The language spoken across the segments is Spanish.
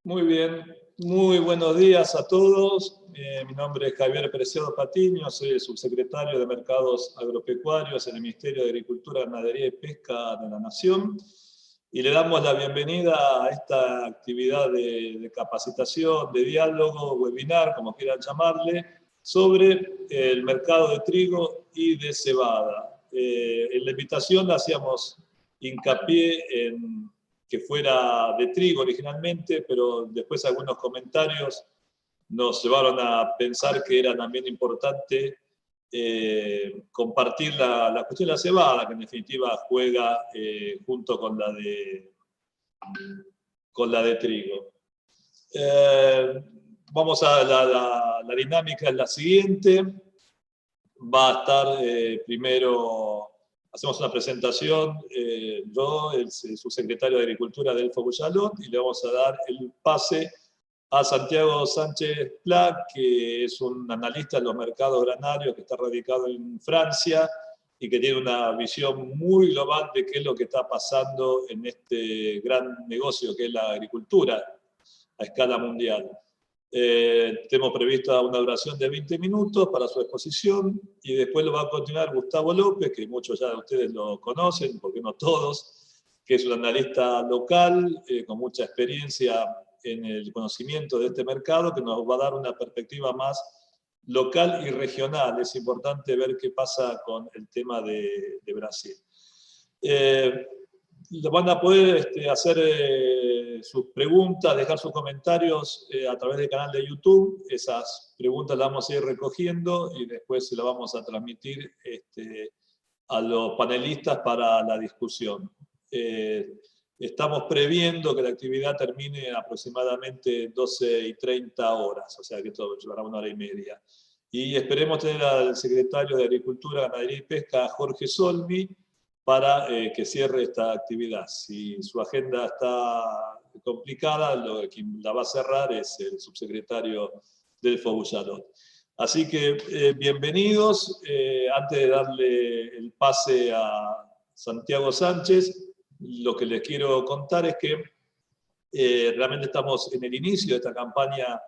Muy bien, muy buenos días a todos. Mi nombre es Javier Preciado Patiño, soy el subsecretario de Mercados Agropecuarios en el Ministerio de Agricultura, Ganadería y Pesca de la Nación. Y le damos la bienvenida a esta actividad de capacitación, de diálogo, webinar, como quieran llamarle, sobre el mercado de trigo y de cebada. En la invitación hacíamos hincapié en que fuera de trigo originalmente, pero después algunos comentarios nos llevaron a pensar que era también importante compartir la cuestión de la cebada, que en definitiva juega junto con la de trigo. Vamos a la dinámica es la siguiente. Va a estar primero, hacemos una presentación, yo, el subsecretario de Agricultura Delfo Bujalot, y le vamos a dar el pase a Santiago Sánchez Pla, que es un analista de los mercados granarios que está radicado en Francia y que tiene una visión muy global de qué es lo que está pasando en este gran negocio que es la agricultura a escala mundial. Tenemos prevista una duración de 20 minutos para su exposición y después lo va a continuar Gustavo López, que muchos ya de ustedes lo conocen, porque no todos, que es un analista local con mucha experiencia en el conocimiento de este mercado, que nos va a dar una perspectiva más local y regional. Es importante ver qué pasa con el tema de Brasil. Van a poder hacer sus preguntas, dejar sus comentarios a través del canal de YouTube. Esas preguntas las vamos a ir recogiendo y después se las vamos a transmitir a los panelistas para la discusión. Estamos previendo que la actividad termine aproximadamente 12:30 horas, o sea que esto llevará 1 hora y media. Y esperemos tener al secretario de Agricultura, Ganadería y Pesca, Jorge Solmi, para que cierre esta actividad. Si su agenda está complicada, quien la va a cerrar es el subsecretario Delfo Bujalot. Así que bienvenidos. Antes de darle el pase a Santiago Sánchez, lo que les quiero contar es que realmente estamos en el inicio de esta campaña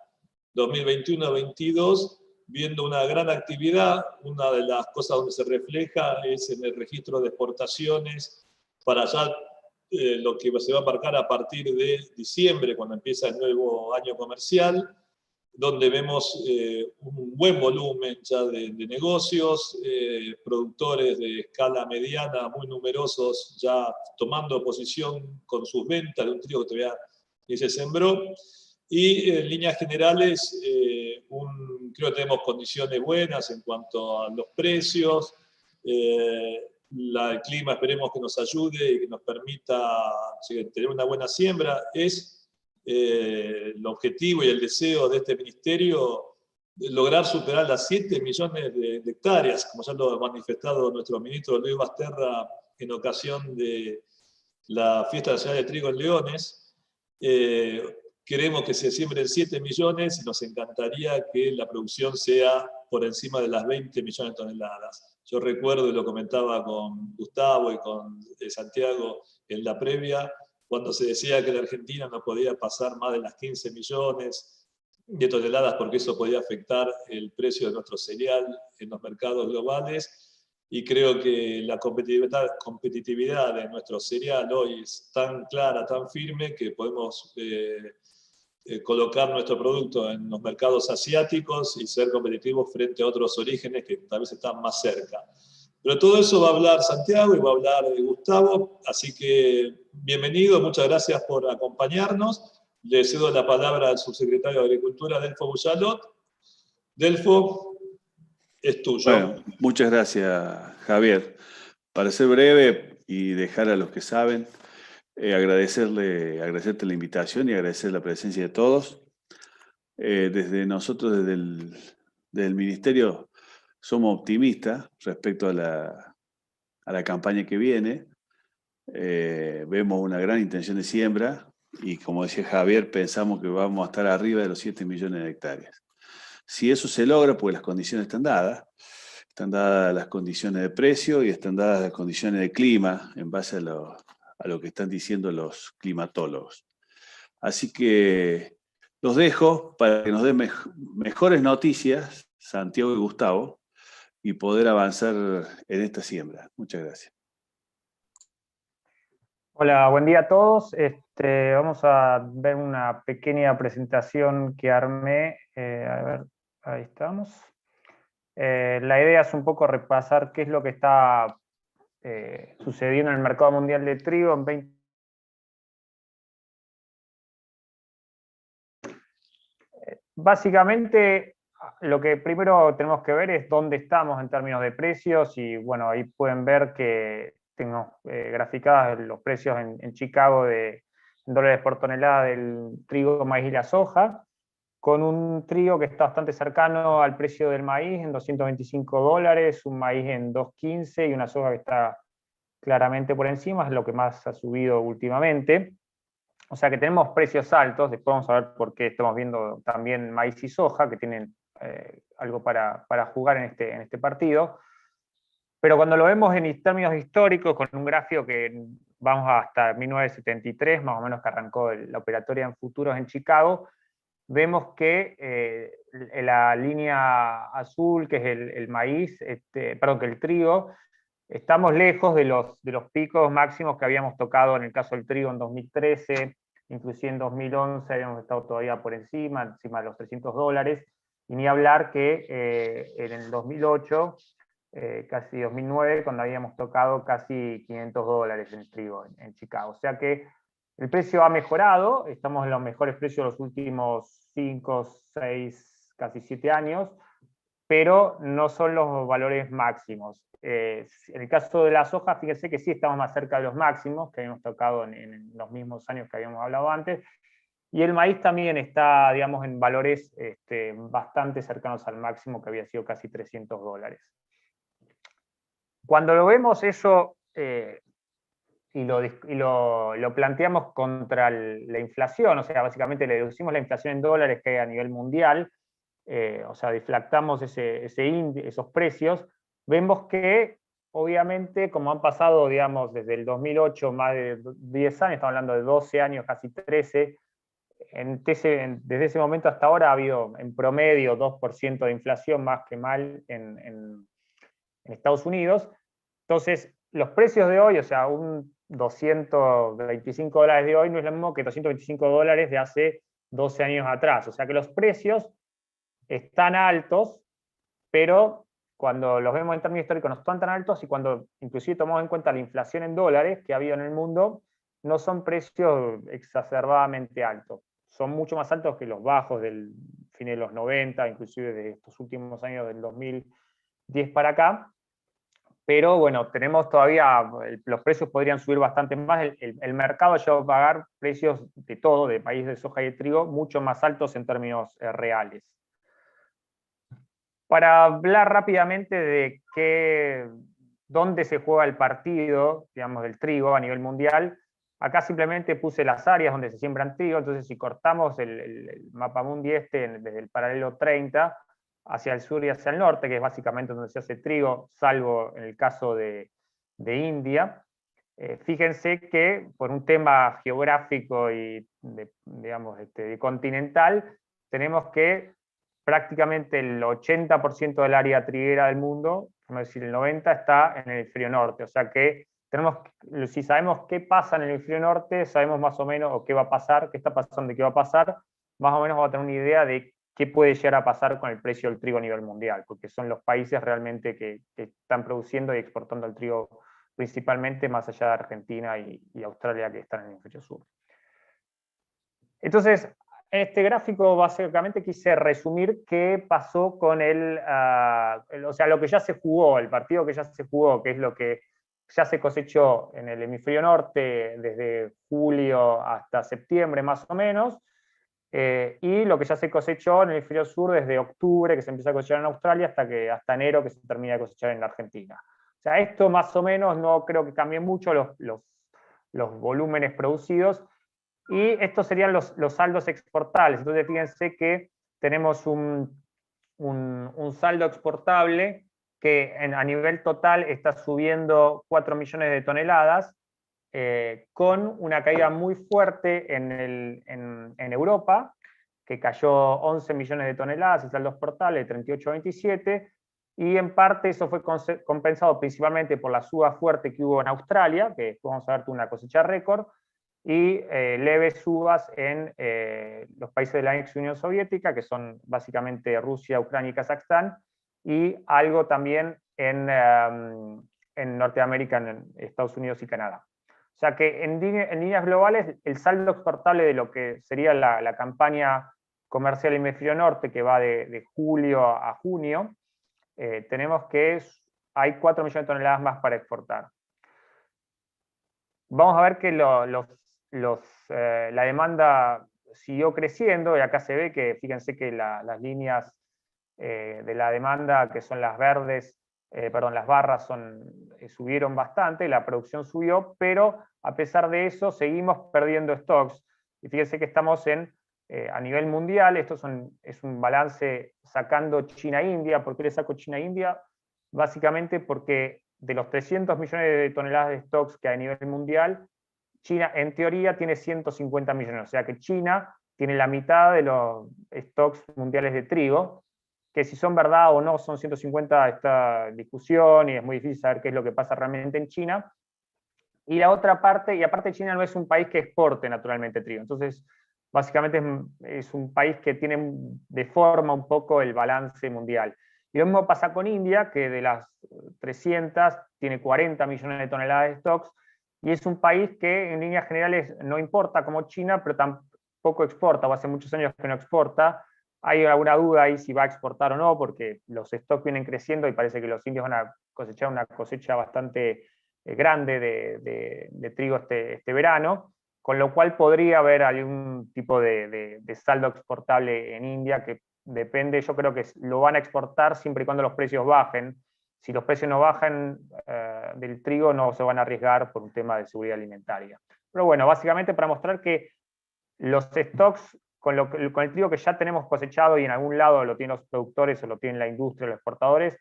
2021-22, viendo una gran actividad. Una de las cosas donde se refleja es en el registro de exportaciones para ya lo que se va a marcar a partir de diciembre, cuando empieza el nuevo año comercial, donde vemos un buen volumen ya de negocios, productores de escala mediana muy numerosos ya tomando posición con sus ventas de un trigo que todavía ni se sembró. Y en líneas generales, creo que tenemos condiciones buenas en cuanto a los precios. El clima esperemos que nos ayude y que nos permita tener una buena siembra. Es el objetivo y el deseo de este ministerio lograr superar las 7 millones de hectáreas, como ya lo ha manifestado nuestro ministro Luis Basterra en ocasión de la Fiesta Nacional de Trigo en Leones. Queremos que se siembren 7 millones y nos encantaría que la producción sea por encima de las 20 millones de toneladas. Yo recuerdo, y lo comentaba con Gustavo y con Santiago en la previa, cuando se decía que la Argentina no podía pasar más de las 15 millones de toneladas porque eso podía afectar el precio de nuestro cereal en los mercados globales. Y creo que la competitividad de nuestro cereal hoy es tan clara, tan firme, que podemos colocar nuestro producto en los mercados asiáticos y ser competitivos frente a otros orígenes que tal vez están más cerca. Pero todo eso va a hablar Santiago y va a hablar Gustavo, así que bienvenido, muchas gracias por acompañarnos. Le cedo la palabra al subsecretario de Agricultura, Delfo Bujalot. Delfo, es tuyo. Bueno, muchas gracias, Javier. Para ser breve y dejar a los que saben, agradecerte la invitación y agradecer la presencia de todos. Desde nosotros, desde el Ministerio, somos optimistas respecto a la campaña que viene. Vemos una gran intención de siembra y, como decía Javier, pensamos que vamos a estar arriba de los 7 millones de hectáreas. Si eso se logra, pues las condiciones están dadas las condiciones de precio y están dadas las condiciones de clima en base a lo que están diciendo los climatólogos. Así que los dejo para que nos den mejores noticias, Santiago y Gustavo, y poder avanzar en esta siembra. Muchas gracias. Hola, buen día a todos. Vamos a ver una pequeña presentación que armé. A ver, ahí estamos. La idea es un poco repasar qué es lo que está sucediendo en el mercado mundial de trigo en 20. Básicamente, lo que primero tenemos que ver es dónde estamos en términos de precios, y bueno, ahí pueden ver que tengo graficadas los precios en Chicago en dólares por tonelada del trigo, maíz y la soja, con un trigo que está bastante cercano al precio del maíz en $225, un maíz en $2.15 y una soja que está claramente por encima, es lo que más ha subido últimamente. O sea que tenemos precios altos. Después vamos a ver por qué estamos viendo también maíz y soja, que tienen algo para jugar en este partido. Pero cuando lo vemos en términos históricos, con un gráfico que vamos hasta 1973, más o menos, que arrancó la operatoria en futuros en Chicago, vemos que la línea azul, que es el maíz, perdón, que el trigo, estamos lejos de los picos máximos que habíamos tocado en el caso del trigo en 2013, inclusive en 2011 habíamos estado todavía por encima de los $300, y ni hablar que en el 2008, casi 2009, cuando habíamos tocado casi $500 en el trigo en Chicago. O sea que el precio ha mejorado, estamos en los mejores precios de los últimos 5, 6, casi 7 años, pero no son los valores máximos. En el caso de la soja, fíjense que sí estamos más cerca de los máximos que habíamos tocado en los mismos años que habíamos hablado antes, y el maíz también está, digamos, en valores bastante cercanos al máximo, que había sido casi $300. Cuando lo vemos eso y lo planteamos contra la inflación, o sea, básicamente le deducimos la inflación en dólares que hay a nivel mundial, o sea, deflactamos esos precios, vemos que obviamente, como han pasado, digamos, desde el 2008 más de 10 años, estamos hablando de 12 años, casi 13, desde ese momento hasta ahora ha habido en promedio 2% de inflación más que mal en Estados Unidos. Entonces, los precios de hoy, o sea, un $225 de hoy no es lo mismo que $225 de hace 12 años atrás. O sea que los precios están altos, pero cuando los vemos en términos históricos no están tan altos, y cuando inclusive tomamos en cuenta la inflación en dólares que ha habido en el mundo, no son precios exacerbadamente altos. Son mucho más altos que los bajos del fin de los 90, inclusive de estos últimos años del 2010 para acá. Pero bueno, tenemos todavía, los precios podrían subir bastante más. El mercado ya va a pagar precios de todo, de maíz, de soja y de trigo, mucho más altos en términos reales. Para hablar rápidamente de dónde se juega el partido, digamos, del trigo a nivel mundial, acá simplemente puse las áreas donde se siembran trigo. Entonces, si cortamos el mapa mundi desde el paralelo 30 hacia el sur y hacia el norte, que es básicamente donde se hace trigo, salvo en el caso de India, fíjense que por un tema geográfico y digamos, continental, tenemos que prácticamente el 80% del área triguera del mundo, vamos a decir el 90%, está en el hemisferio norte. O sea que si sabemos qué pasa en el hemisferio norte, sabemos más o menos, o qué va a pasar, qué está pasando y qué va a pasar, más o menos vamos a tener una idea de qué puede llegar a pasar con el precio del trigo a nivel mundial, porque son los países realmente que están produciendo y exportando el trigo principalmente, más allá de Argentina y Australia, que están en el hemisferio sur. Entonces, en este gráfico básicamente quise resumir qué pasó con o sea, lo que ya se jugó, el partido que ya se jugó, que es lo que ya se cosechó en el hemisferio norte desde julio hasta septiembre más o menos, y lo que ya se cosechó en el hemisferio sur desde octubre, que se empieza a cosechar en Australia, hasta enero, que se termina de cosechar en la Argentina. O sea, esto más o menos no creo que cambie mucho los volúmenes producidos, y estos serían los saldos exportables. Entonces fíjense que tenemos un saldo exportable que a nivel total está subiendo 4 millones de toneladas, con una caída muy fuerte en Europa, que cayó 11 millones de toneladas, el saldo exportable de 38 a 27, y en parte eso fue compensado principalmente por la suba fuerte que hubo en Australia, que vamos a ver una cosecha récord, y leves subas en los países de la ex Unión Soviética, que son básicamente Rusia, Ucrania y Kazajstán, y algo también en Norteamérica, en Estados Unidos y Canadá. O sea que en líneas globales, el saldo exportable de lo que sería la campaña comercial hemisferio norte, que va de julio a junio, tenemos que hay 4 millones de toneladas más para exportar. Vamos a ver que la demanda siguió creciendo, y acá se ve que, fíjense que las líneas de la demanda, que son las verdes, las barras subieron bastante, la producción subió, pero a pesar de eso seguimos perdiendo stocks. Y fíjense que estamos a nivel mundial, esto es un balance sacando China-India. ¿Por qué le saco China-India? Básicamente porque de los 300 millones de toneladas de stocks que hay a nivel mundial, China en teoría tiene 150 millones, o sea que China tiene la mitad de los stocks mundiales de trigo, que si son verdad o no son 150 esta discusión, y es muy difícil saber qué es lo que pasa realmente en China. Y la otra parte, y aparte China no es un país que exporte naturalmente trigo, entonces básicamente es un país que deforma un poco el balance mundial. Y lo mismo pasa con India, que de las 300 tiene 40 millones de toneladas de stocks, y es un país que en líneas generales no importa como China, pero tampoco exporta, o hace muchos años que no exporta. Hay alguna duda ahí si va a exportar o no, porque los stocks vienen creciendo y parece que los indios van a cosechar una cosecha bastante grande de trigo este verano, con lo cual podría haber algún tipo de saldo exportable en India, que depende, yo creo que lo van a exportar siempre y cuando los precios bajen. Si los precios no bajan del trigo, no se van a arriesgar por un tema de seguridad alimentaria. Pero bueno, básicamente para mostrar que los stocks, con el trigo que ya tenemos cosechado, y en algún lado lo tienen los productores o lo tienen la industria, los exportadores,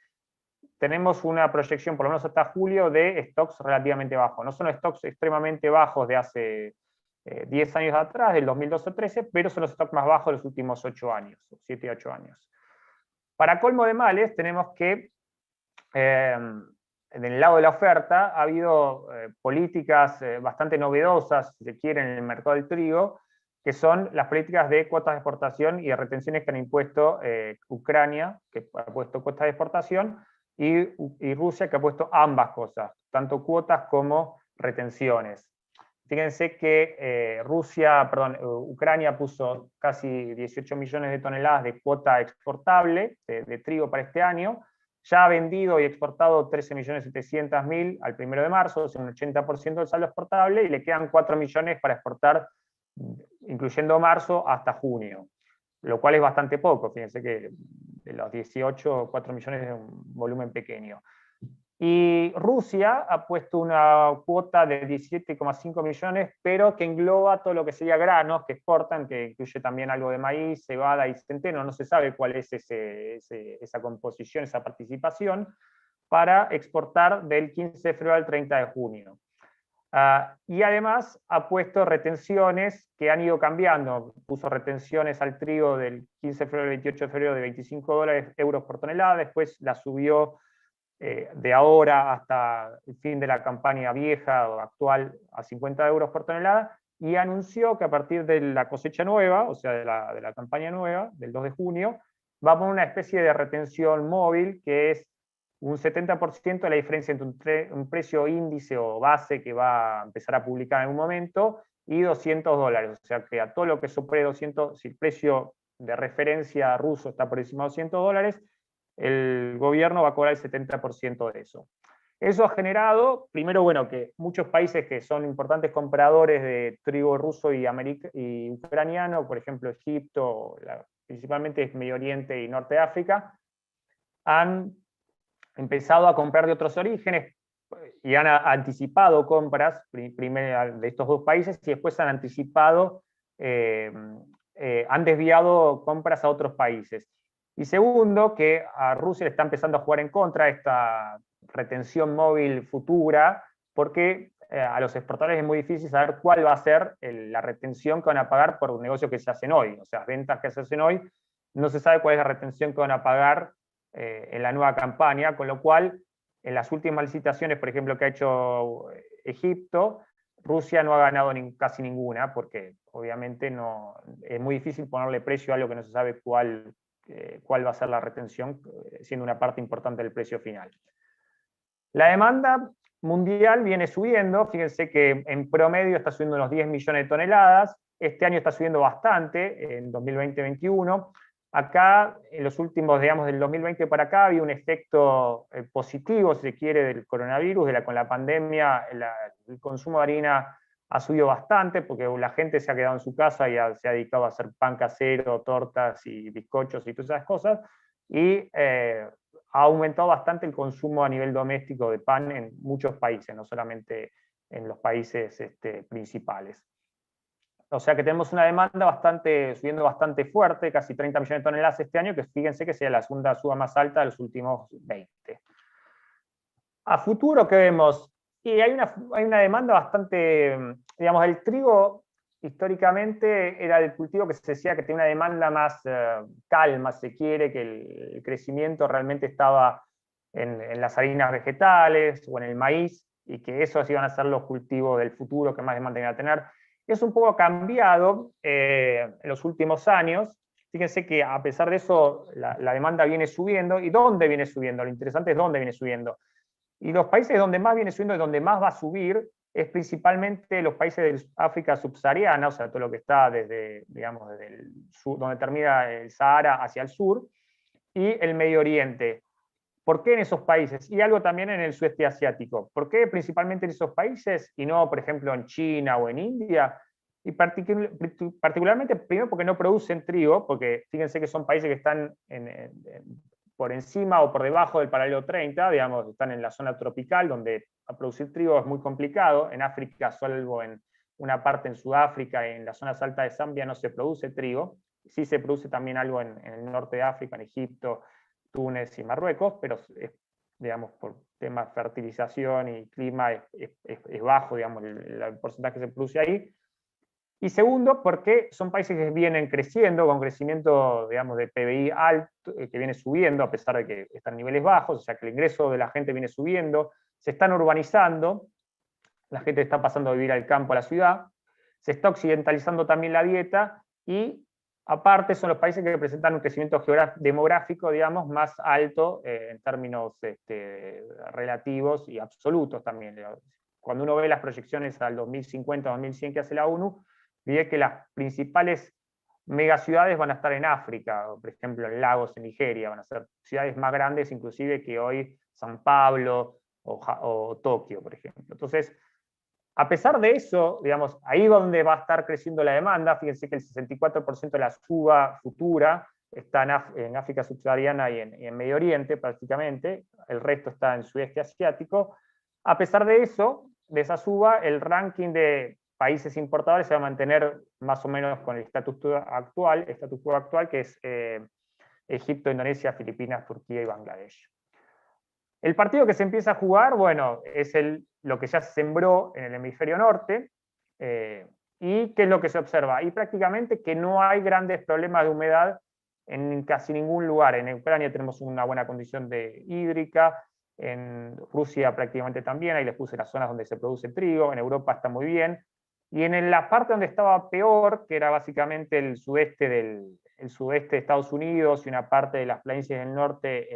tenemos una proyección, por lo menos hasta julio, de stocks relativamente bajos. No son stocks extremadamente bajos de hace 10 años atrás, del 2012-13, pero son los stocks más bajos de los últimos 8 años, 7 y 8 años. Para colmo de males, tenemos que en el lado de la oferta ha habido políticas bastante novedosas, si se quiere, en el mercado del trigo, que son las políticas de cuotas de exportación y de retenciones que han impuesto Ucrania, que ha puesto cuotas de exportación, y Rusia, que ha puesto ambas cosas, tanto cuotas como retenciones. Fíjense que Ucrania puso casi 18 millones de toneladas de cuota exportable de trigo para este año. Ya ha vendido y exportado 13.700.000 al 1 de marzo, es un 80% del saldo exportable, y le quedan 4 millones para exportar, incluyendo marzo, hasta junio, lo cual es bastante poco. Fíjense que de los 18, 4 millones es un volumen pequeño. Y Rusia ha puesto una cuota de 17,5 millones, pero que engloba todo lo que sería granos que exportan, que incluye también algo de maíz, cebada y centeno. No se sabe cuál es esa composición, esa participación, para exportar del 15 de febrero al 30 de junio. Y además ha puesto retenciones que han ido cambiando. Puso retenciones al trigo del 15 de febrero al 28 de febrero de 25 euros por tonelada, después la subió de ahora hasta el fin de la campaña vieja o actual a 50 euros por tonelada, y anunció que a partir de la cosecha nueva, o sea, de la campaña nueva, del 2 de junio, va a poner una especie de retención móvil, que es un 70% de la diferencia entre un precio índice o base que va a empezar a publicar en un momento, y $200. O sea, que a todo lo que supere 200, si el precio de referencia ruso está por encima de $200, el gobierno va a cobrar el 70% de eso. Eso ha generado, primero, bueno, que muchos países que son importantes compradores de trigo ruso y ucraniano, por ejemplo Egipto, principalmente Medio Oriente y Norte de África, han empezado a comprar de otros orígenes y han anticipado compras primero de estos dos países, y después han anticipado, han desviado compras a otros países. Y segundo, que a Rusia le está empezando a jugar en contra esta retención móvil futura, porque a los exportadores es muy difícil saber cuál va a ser la retención que van a pagar por negocios que se hacen hoy, o sea, ventas que se hacen hoy, no se sabe cuál es la retención que van a pagar en la nueva campaña, con lo cual, en las últimas licitaciones, por ejemplo, que ha hecho Egipto, Rusia no ha ganado casi ninguna, porque obviamente es muy difícil ponerle precio a algo que no se sabe cuál va a ser la retención, siendo una parte importante del precio final. La demanda mundial viene subiendo, fíjense que en promedio está subiendo unos 10 millones de toneladas, este año está subiendo bastante, en 2020-2021. Acá, en los últimos, digamos, del 2020 para acá, había un efecto positivo, si se quiere, del coronavirus, con la pandemia, el consumo de harina ha subido bastante, porque la gente se ha quedado en su casa y se ha dedicado a hacer pan casero, tortas y bizcochos y todas esas cosas, y ha aumentado bastante el consumo a nivel doméstico de pan en muchos países, no solamente en los países principales. O sea que tenemos una demanda subiendo bastante fuerte, casi 30 millones de toneladas este año, que fíjense que sea la segunda suba más alta de los últimos 20. A futuro, ¿qué vemos? Y hay una demanda bastante, digamos, el trigo históricamente era el cultivo que se decía que tenía una demanda más calma, si se quiere, que el crecimiento realmente estaba en las harinas vegetales o en el maíz, y que esos iban a ser los cultivos del futuro que más demanda iban a tener. Es un poco cambiado en los últimos años. Fíjense que a pesar de eso, la demanda viene subiendo. ¿Y dónde viene subiendo? Lo interesante es dónde viene subiendo. Y los países donde más viene subiendo y donde más va a subir es principalmente los países de África subsahariana, o sea, todo lo que está desde, digamos, desde el sur, donde termina el Sahara hacia el sur, y el Medio Oriente. ¿Por qué en esos países? Y algo también en el sudeste asiático. ¿Por qué principalmente en esos países y no, por ejemplo, en China o en India? Y particularmente, primero porque no producen trigo, porque fíjense que son países que están por encima o por debajo del paralelo 30, digamos, están en la zona tropical, donde a producir trigo es muy complicado. En África, salvo en una parte en Sudáfrica, en las zonas altas de Zambia, no se produce trigo. Sí se produce también algo en el norte de África, en Egipto, Túnez y Marruecos, pero digamos, por temas de fertilización y clima es bajo, digamos, el porcentaje que se produce ahí. Y segundo, porque son países que vienen creciendo, con crecimiento, digamos, de PBI alto, que viene subiendo, a pesar de que están en niveles bajos, o sea que el ingreso de la gente viene subiendo, se están urbanizando, la gente está pasando a vivir al campo, a la ciudad, se está occidentalizando también la dieta, y aparte son los países que presentan un crecimiento demográfico, digamos, más alto en términos relativos y absolutos también. Cuando uno ve las proyecciones al 2050-2100 que hace la ONU, ve que las principales megaciudades van a estar en África, por ejemplo en Lagos, en Nigeria, van a ser ciudades más grandes inclusive que hoy San Pablo o Tokio, por ejemplo. Entonces, a pesar de eso, digamos, ahí donde va a estar creciendo la demanda, fíjense que el 64% de la suba futura está en África subsahariana y en Medio Oriente prácticamente, el resto está en sudeste asiático. A pesar de eso, de esa suba, el ranking de países importadores se va a mantener más o menos con el status quo actual, que es Egipto, Indonesia, Filipinas, Turquía y Bangladesh. El partido que se empieza a jugar, bueno, es lo que ya se sembró en el hemisferio norte. ¿Y qué es lo que se observa? Y prácticamente que no hay grandes problemas de humedad en casi ningún lugar. En Ucrania tenemos una buena condición hídrica, en Rusia prácticamente también, ahí les puse las zonas donde se produce trigo, en Europa está muy bien. Y en la parte donde estaba peor, que era básicamente el sudeste de Estados Unidos y una parte de las planicies del norte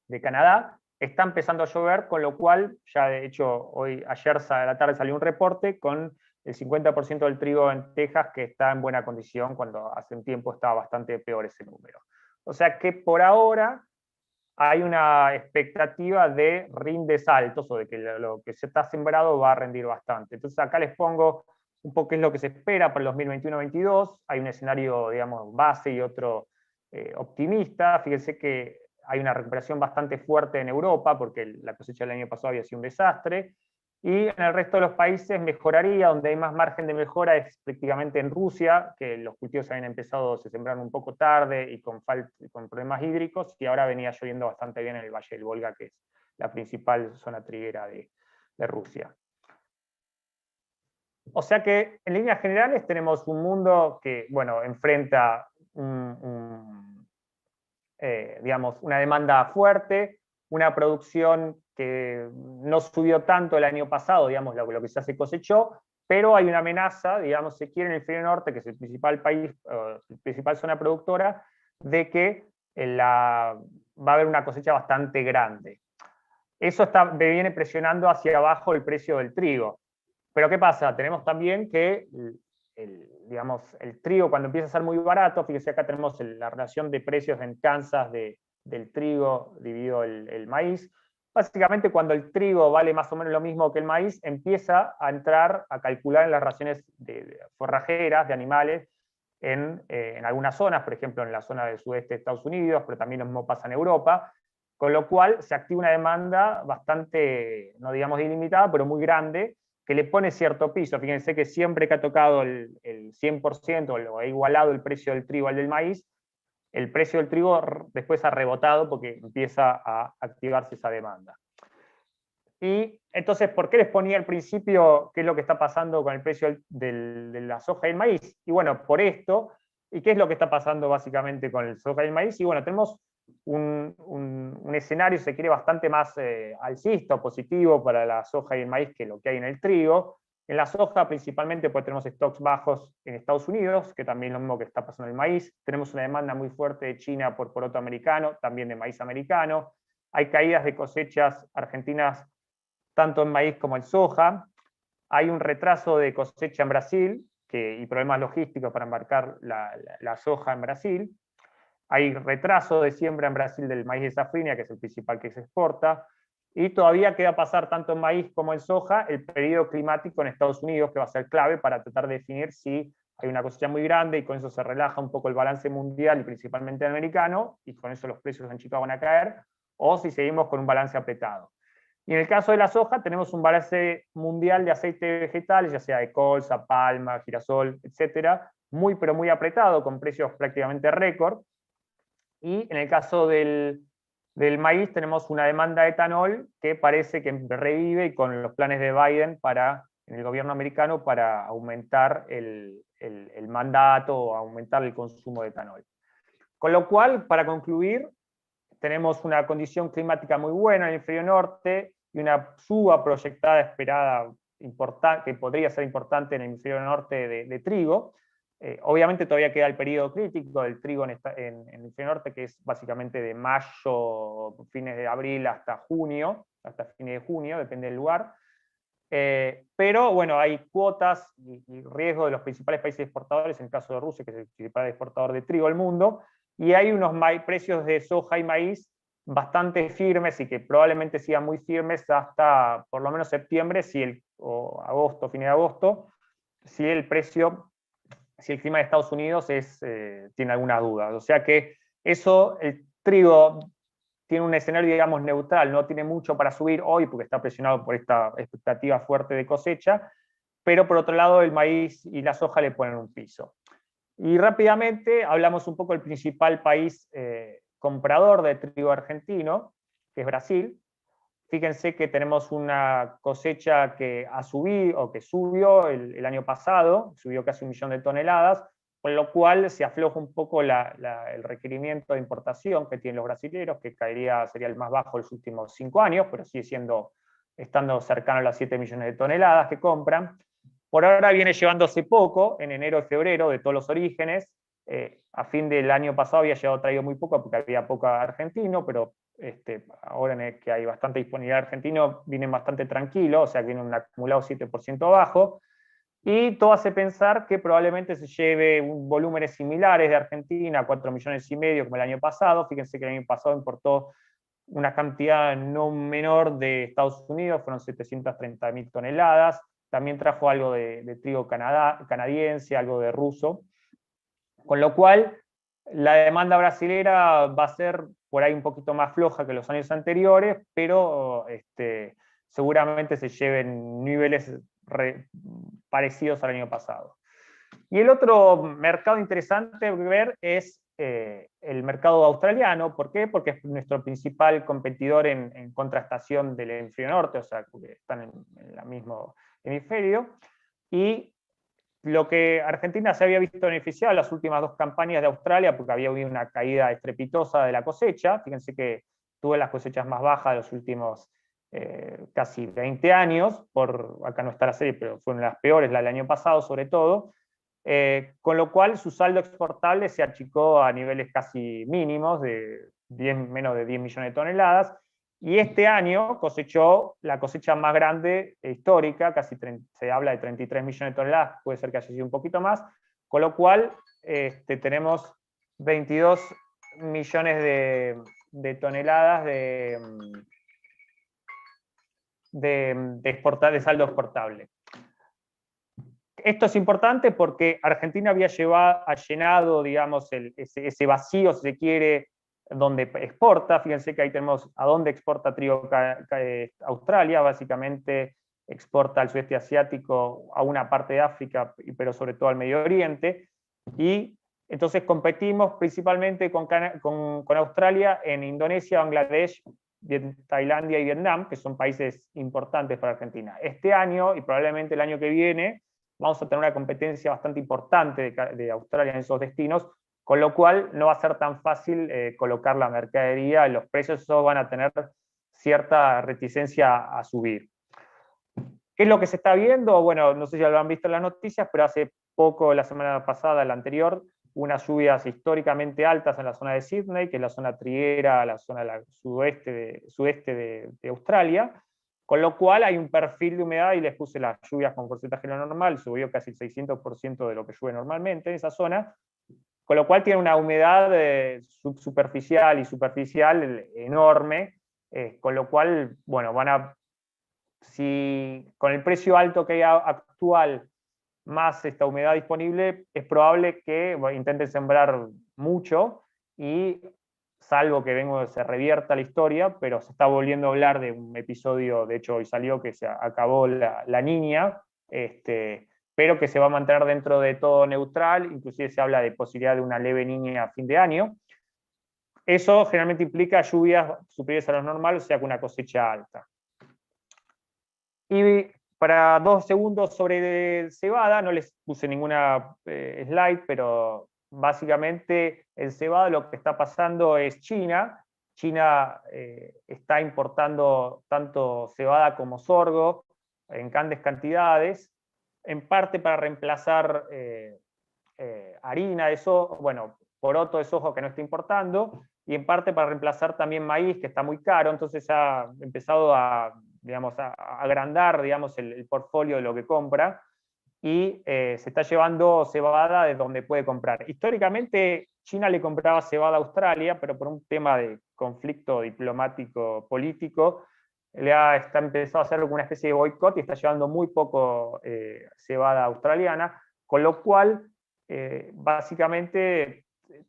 de Canadá, está empezando a llover, con lo cual, ya de hecho, ayer a la tarde salió un reporte con el 50% del trigo en Texas que está en buena condición, cuando hace un tiempo estaba bastante peor ese número. O sea que por ahora hay una expectativa de rindes altos, o de que lo que se está sembrado va a rendir bastante. Entonces acá les pongo un poco qué es lo que se espera para el 2021-22. Hay un escenario, digamos, base y otro optimista. Fíjense que hay una recuperación bastante fuerte en Europa, porque la cosecha del año pasado había sido un desastre, y en el resto de los países mejoraría. Donde hay más margen de mejora es prácticamente en Rusia, que los cultivos habían empezado, se sembraron un poco tarde y con problemas hídricos, y ahora venía lloviendo bastante bien en el Valle del Volga, que es la principal zona triguera Rusia. O sea que en líneas generales tenemos un mundo que, bueno, enfrenta digamos, una demanda fuerte, una producción que no subió tanto el año pasado, digamos, lo que ya se cosechó, pero hay una amenaza, digamos, se quiere en el hemisferio norte, que es el principal país, la principal zona productora, de que va a haber una cosecha bastante grande. Eso viene presionando hacia abajo el precio del trigo. Pero ¿qué pasa? Tenemos también que digamos, el trigo cuando empieza a ser muy barato, fíjense acá tenemos la relación de precios en Kansas del trigo dividido el maíz. Básicamente cuando el trigo vale más o menos lo mismo que el maíz, empieza a entrar a calcular en las raciones de forrajeras de animales en algunas zonas, por ejemplo en la zona del sudeste de Estados Unidos, pero también lo mismo pasa en Europa, con lo cual se activa una demanda bastante, no digamos ilimitada, pero muy grande, que le pone cierto piso. Fíjense que siempre que ha tocado el 100% o ha igualado el precio del trigo al del maíz, el precio del trigo después ha rebotado porque empieza a activarse esa demanda. Y entonces, ¿por qué les ponía al principio qué es lo que está pasando con el precio de la soja y el maíz? Y bueno, por esto, ¿y qué es lo que está pasando básicamente con el soja y el maíz? Y bueno, tenemos un escenario, se quiere, bastante más alcista o positivo para la soja y el maíz que lo que hay en el trigo. En la soja principalmente pues tenemos stocks bajos en Estados Unidos, que también es lo mismo que está pasando en el maíz. Tenemos una demanda muy fuerte de China por poroto americano, también de maíz americano. Hay caídas de cosechas argentinas tanto en maíz como en soja. Hay un retraso de cosecha en Brasil y problemas logísticos para embarcar la soja en Brasil. Hay retraso de siembra en Brasil del maíz de safrinha, que es el principal que se exporta, y todavía queda pasar tanto en maíz como en soja el periodo climático en Estados Unidos, que va a ser clave para tratar de definir si hay una cosecha muy grande y con eso se relaja un poco el balance mundial y principalmente americano, y con eso los precios en Chicago van a caer, o si seguimos con un balance apretado. Y en el caso de la soja tenemos un balance mundial de aceite vegetal, ya sea de colza, palma, girasol, etcétera, muy pero muy apretado, con precios prácticamente récord. Y en el caso del maíz tenemos una demanda de etanol que parece que revive, y con los planes de Biden en el gobierno americano para aumentar el mandato o aumentar el consumo de etanol. Con lo cual, para concluir, tenemos una condición climática muy buena en el hemisferio norte y una suba proyectada esperada que podría ser importante en el hemisferio norte de trigo. Obviamente todavía queda el periodo crítico del trigo en el hemisferio norte, que es básicamente de mayo, fines de abril hasta junio, hasta fines de junio, depende del lugar. Pero bueno, hay cuotas y riesgo de los principales países exportadores, en el caso de Rusia, que es el principal exportador de trigo del mundo, y hay unos precios de soja y maíz bastante firmes y que probablemente sigan muy firmes hasta por lo menos septiembre, o agosto, fines de agosto, si el clima de Estados Unidos tiene algunas dudas. O sea que el trigo tiene un escenario, digamos, neutral, no tiene mucho para subir hoy porque está presionado por esta expectativa fuerte de cosecha, pero por otro lado el maíz y la soja le ponen un piso. Y rápidamente hablamos un poco del principal país comprador de trigo argentino, que es Brasil. Fíjense que tenemos una cosecha que ha subido, o que subió el año pasado, subió casi 1 millón de toneladas, con lo cual se afloja un poco el requerimiento de importación que tienen los brasileños, que sería el más bajo de los últimos 5 años, pero sigue estando cercano a las 7 millones de toneladas que compran. Por ahora viene llevándose poco, en enero y febrero, de todos los orígenes. A fin del año pasado había traído muy poco porque había poco argentino, pero ahora que hay bastante disponibilidad argentino, vienen bastante tranquilos, o sea que viene un acumulado 7% bajo. Y todo hace pensar que probablemente se lleve volúmenes similares de Argentina, 4,5 millones como el año pasado. Fíjense que el año pasado importó una cantidad no menor de Estados Unidos, fueron 730.000 toneladas. También trajo algo de trigo canadiense, algo de ruso. Con lo cual, la demanda brasilera va a ser por ahí un poquito más floja que los años anteriores, pero seguramente se lleven niveles parecidos al año pasado. Y el otro mercado interesante que ver es el mercado australiano. ¿Por qué? Porque es nuestro principal competidor en contrastación del hemisferio norte, o sea, que están en el mismo hemisferio. Y lo que Argentina se había visto beneficiado en las últimas 2 campañas de Australia, porque había habido una caída estrepitosa de la cosecha. Fíjense que tuve las cosechas más bajas de los últimos casi 20 años, acá no está la serie, pero fueron las peores, la del año pasado sobre todo, con lo cual su saldo exportable se achicó a niveles casi mínimos, de menos de 10 millones de toneladas, y este año cosechó la cosecha más grande histórica, se habla de 33 millones de toneladas, puede ser que haya sido un poquito más, con lo cual tenemos 22 millones de toneladas de saldo exportable. Esto es importante porque Argentina había llenado, digamos, ese vacío, si se quiere, donde exporta. Fíjense que ahí tenemos a dónde exporta trigo Australia, básicamente exporta al sudeste asiático, a una parte de África, pero sobre todo al Medio Oriente, y entonces competimos principalmente con Australia en Indonesia, Bangladesh, Tailandia y Vietnam, que son países importantes para Argentina. Este año, y probablemente el año que viene, vamos a tener una competencia bastante importante de Australia en esos destinos, con lo cual no va a ser tan fácil colocar la mercadería, los precios van a tener cierta reticencia a subir. ¿Qué es lo que se está viendo? Bueno, no sé si lo han visto en las noticias, pero hace poco, la semana pasada, la anterior, unas lluvias históricamente altas en la zona de Sydney, que es la zona triguera, la zona sudeste de Australia, con lo cual hay un perfil de humedad, y les puse las lluvias con porcentaje de lo normal, subió casi el 600% de lo que llueve normalmente en esa zona, con lo cual tiene una humedad subsuperficial y superficial enorme, con lo cual, bueno, si con el precio alto que hay actual, más esta humedad disponible, es probable que intenten sembrar mucho, y salvo que se revierta la historia, pero se está volviendo a hablar de un episodio, de hecho hoy salió que se acabó la Niña, pero que se va a mantener dentro de todo neutral, inclusive se habla de posibilidad de una leve Niña a fin de año. Eso generalmente implica lluvias superiores a lo normal, o sea, con una cosecha alta. Y para 2 segundos sobre cebada, no les puse ninguna slide, pero básicamente el cebada lo que está pasando es China. China está importando tanto cebada como sorgo en grandes cantidades, en parte para reemplazar harina de soja, bueno, poroto de soja que no está importando, y en parte para reemplazar también maíz, que está muy caro. Entonces ha empezado a agrandar, digamos, el portfolio de lo que compra, y se está llevando cebada de donde puede comprar. Históricamente China le compraba cebada a Australia, pero por un tema de conflicto diplomático político está empezado a hacer alguna especie de boicot y está llevando muy poco cebada australiana, con lo cual básicamente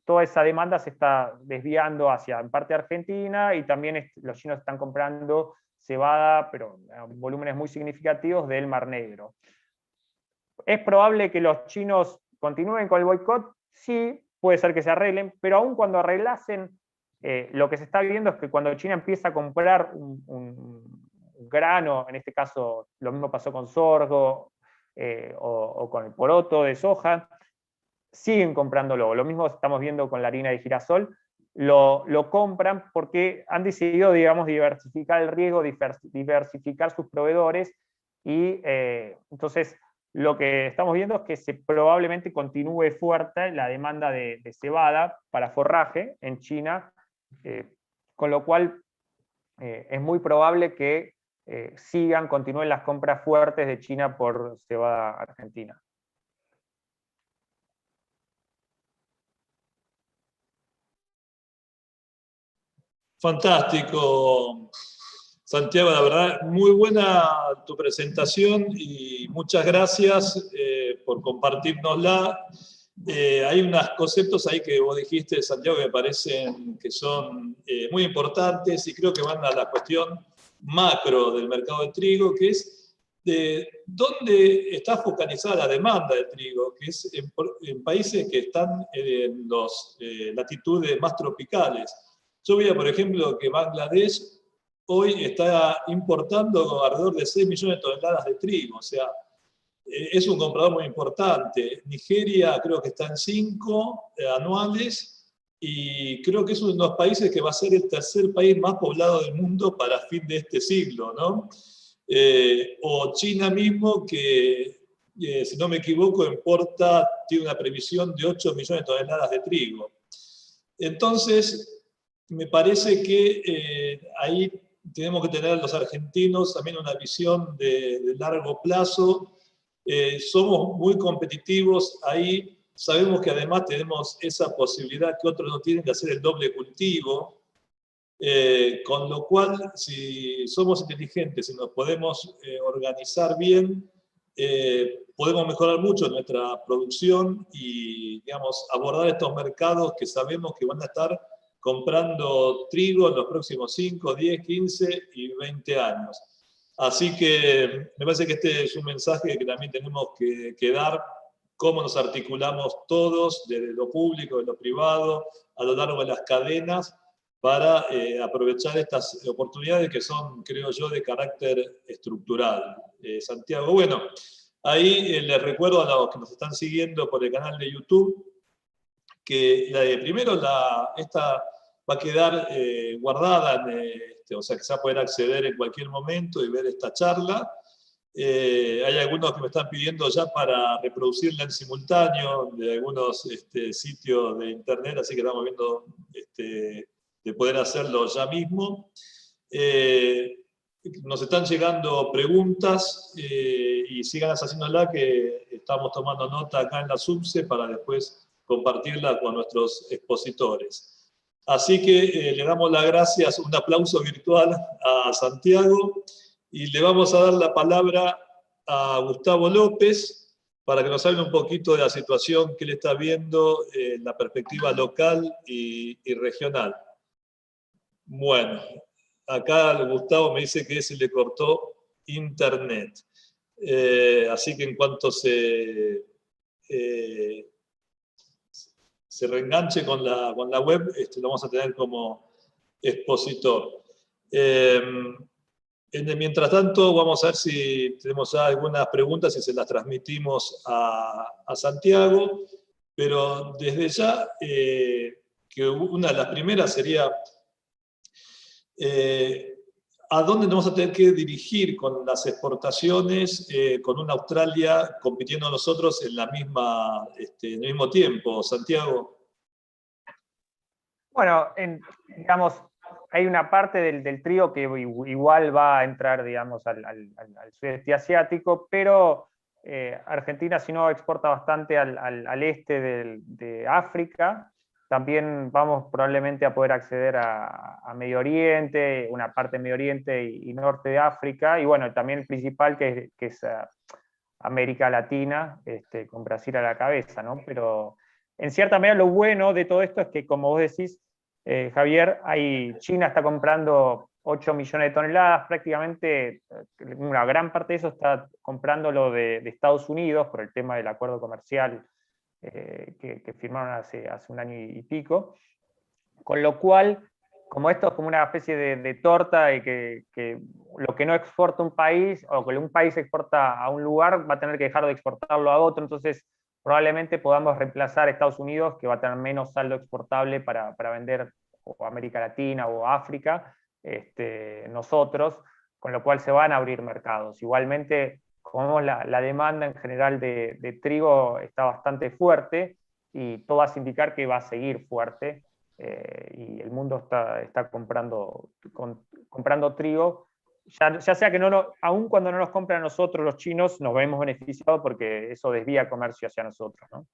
toda esa demanda se está desviando hacia en parte Argentina, y también los chinos están comprando cebada, pero en volúmenes muy significativos, del Mar Negro. ¿Es probable que los chinos continúen con el boicot? Sí, puede ser que se arreglen, pero aún cuando arreglasen, lo que se está viendo es que cuando China empieza a comprar un grano, en este caso lo mismo pasó con sorgo o con el poroto de soja, siguen comprándolo. Lo mismo estamos viendo con la harina de girasol. Lo compran porque han decidido, digamos, diversificar el riesgo, diversificar sus proveedores, y entonces lo que estamos viendo es que probablemente continúe fuerte la demanda de cebada para forraje en China, con lo cual es muy probable que continúen las compras fuertes de China por cebada argentina. Fantástico, Santiago, la verdad, muy buena tu presentación y muchas gracias por compartirnosla. Hay unos conceptos ahí que vos dijiste, Santiago, que me parecen que son muy importantes y creo que van a la cuestión macro del mercado de trigo, que es dónde está focalizada la demanda de trigo, que es en países que están en las latitudes más tropicales. Yo veía, por ejemplo, que Bangladesh hoy está importando alrededor de 6 millones de toneladas de trigo, o sea, es un comprador muy importante. Nigeria creo que está en 5 anuales, y creo que es uno de los países que va a ser el tercer país más poblado del mundo para fin de este siglo, ¿no? O China mismo, que si no me equivoco, tiene una previsión de 8 millones de toneladas de trigo. Entonces, me parece que ahí tenemos que tener los argentinos también una visión de largo plazo. Somos muy competitivos ahí, sabemos que además tenemos esa posibilidad que otros no tienen de hacer el doble cultivo, con lo cual, si somos inteligentes y nos podemos organizar bien, podemos mejorar mucho nuestra producción y, digamos, abordar estos mercados que sabemos que van a estar comprando trigo en los próximos 5, 10, 15 y 20 años. Así que me parece que este es un mensaje que también tenemos que dar, cómo nos articulamos todos, desde lo público, de lo privado, a lo largo de las cadenas, para aprovechar estas oportunidades que son, creo yo, de carácter estructural. Santiago, bueno, ahí les recuerdo a los que nos están siguiendo por el canal de YouTube, que primero esta va a quedar guardada, o sea que se va a poder acceder en cualquier momento y ver esta charla. Hay algunos que me están pidiendo ya para reproducirla en simultáneo de algunos sitios de internet, así que estamos viendo de poder hacerlo ya mismo. Nos están llegando preguntas y sigan haciéndola, que estamos tomando nota acá en la SUBSE para después compartirla con nuestros expositores. Así que le damos las gracias, un aplauso virtual a Santiago, y le vamos a dar la palabra a Gustavo López para que nos hable un poquito de la situación que él está viendo en la perspectiva local y regional. Bueno, acá Gustavo me dice que se le cortó internet. Así que en cuanto se reenganche con la web, lo vamos a tener como expositor. Mientras tanto, vamos a ver si tenemos ya algunas preguntas y se las transmitimos a Santiago, pero desde ya, que una de las primeras sería, ¿a dónde nos vamos a tener que dirigir con las exportaciones, con una Australia compitiendo nosotros en el mismo tiempo, Santiago? Bueno, digamos, hay una parte del trigo que igual va a entrar, digamos, al sudeste asiático, pero Argentina, si no, exporta bastante al este de África. También vamos probablemente a poder acceder a Medio Oriente, una parte de Medio Oriente y norte de África, y bueno, también el principal que es América Latina, con Brasil a la cabeza, ¿no? Pero en cierta medida lo bueno de todo esto es que, como vos decís, Javier, China está comprando 8 millones de toneladas, prácticamente una gran parte de eso está comprándolo de Estados Unidos por el tema del acuerdo comercial que firmaron hace un año y pico, con lo cual, como esto es como una especie de torta, y que lo que no exporta un país, o que un país exporta a un lugar, va a tener que dejar de exportarlo a otro, entonces probablemente podamos reemplazar a Estados Unidos, que va a tener menos saldo exportable para vender o América Latina o África, nosotros, con lo cual se van a abrir mercados. Igualmente, como vemos, la demanda en general de trigo está bastante fuerte, y todo hace indicar que va a seguir fuerte, y el mundo está comprando trigo, ya sea que aun cuando no nos compran a nosotros los chinos, nos vemos beneficiados porque eso desvía comercio hacia nosotros, ¿no?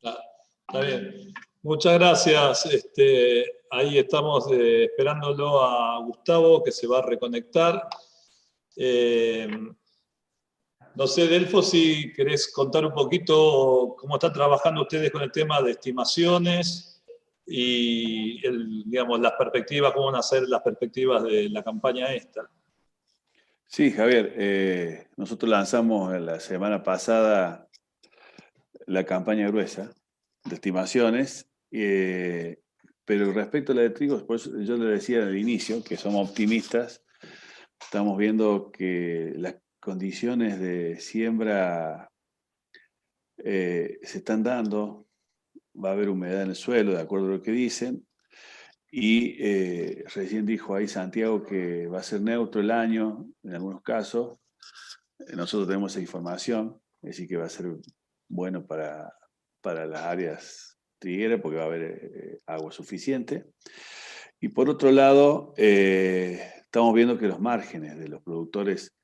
Está bien. Muchas gracias. Ahí estamos esperándolo a Gustavo, que se va a reconectar. No sé, Delfo, si querés contar un poquito cómo están trabajando ustedes con el tema de estimaciones y digamos, las perspectivas, cómo van a ser las perspectivas de la campaña esta. Sí, Javier, nosotros lanzamos la semana pasada la campaña gruesa de estimaciones, pero respecto a la de trigo, por eso yo le decía al inicio que somos optimistas. Estamos viendo que las condiciones de siembra se están dando, va a haber humedad en el suelo, de acuerdo a lo que dicen, y recién dijo ahí Santiago que va a ser neutro el año, en algunos casos. Nosotros tenemos esa información, es decir, que va a ser bueno para las áreas trigueras porque va a haber agua suficiente. Y por otro lado, estamos viendo que los márgenes de los productores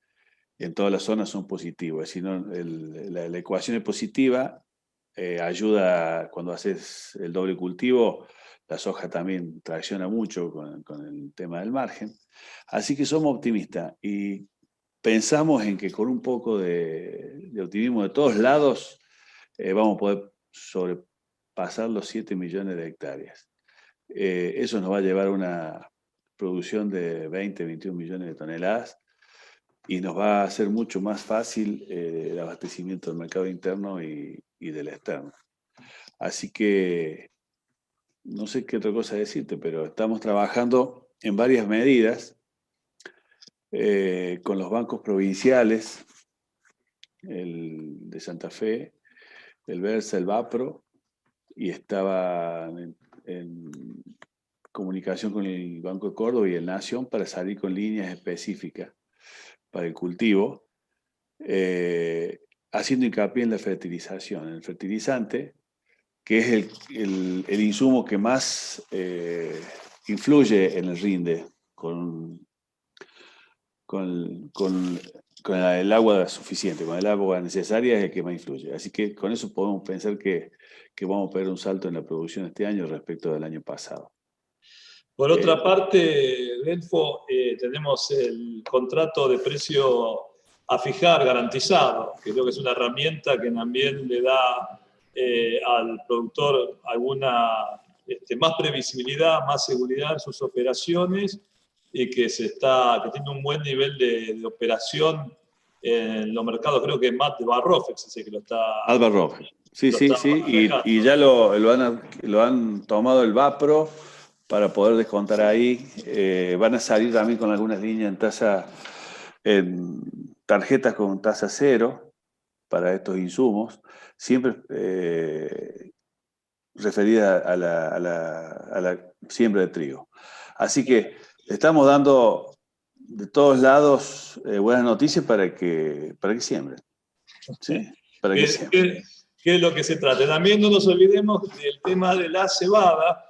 en todas las zonas son positivos. Es decir, la ecuación es positiva, ayuda cuando haces el doble cultivo, la soja también tracciona mucho con el tema del margen. Así que somos optimistas y pensamos en que con un poco de optimismo de todos lados vamos a poder sobrepasar los 7 millones de hectáreas. Eso nos va a llevar a una producción de 20, 21 millones de toneladas y nos va a hacer mucho más fácil el abastecimiento del mercado interno y del externo. Así que no sé qué otra cosa decirte, pero estamos trabajando en varias medidas con los bancos provinciales, el de Santa Fe, el Versa, el Vapro, y estaba en comunicación con el Banco de Córdoba y el Nación para salir con líneas específicas para el cultivo, haciendo hincapié en la fertilización, en el fertilizante, que es el insumo que más influye en el rinde, con el agua suficiente, con el agua necesaria es el que más influye. Así que con eso podemos pensar que vamos a poner un salto en la producción este año respecto del año pasado. Por otra parte, Delfo, tenemos el contrato de precio a fijar garantizado, que creo que es una herramienta que también le da al productor alguna más previsibilidad, más seguridad en sus operaciones y que tiene un buen nivel de operación en los mercados. Creo que Matt Barrofex es el que lo está. Matt Barrofex. Sí, y ya lo han tomado el Vapro para poder descontar ahí. Van a salir también con algunas líneas en tarjetas con tasa cero para estos insumos, siempre referida a la siembra de trigo. Así que estamos dando de todos lados buenas noticias para que siembren. ¿Sí? Para que siembren. ¿Qué es lo que se trata? También no nos olvidemos del tema de la cebada,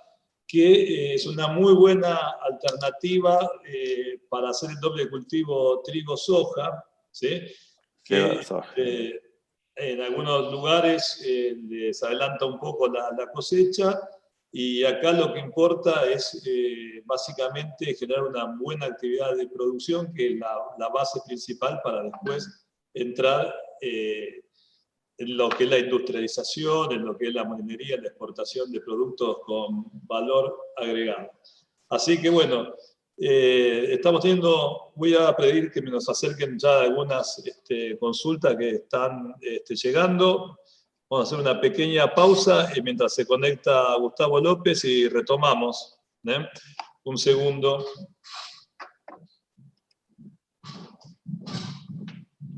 que es una muy buena alternativa para hacer el doble cultivo trigo-soja, ¿sí? Que en algunos lugares les adelanta un poco la cosecha, y acá lo que importa es básicamente generar una buena actividad de producción, que es la base principal para después entrar en lo que es la industrialización, en lo que es la molinería, la exportación de productos con valor agregado. Así que bueno, voy a pedir que me nos acerquen ya algunas consultas que están llegando. Vamos a hacer una pequeña pausa y mientras se conecta Gustavo López y retomamos. Un segundo.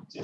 Sí,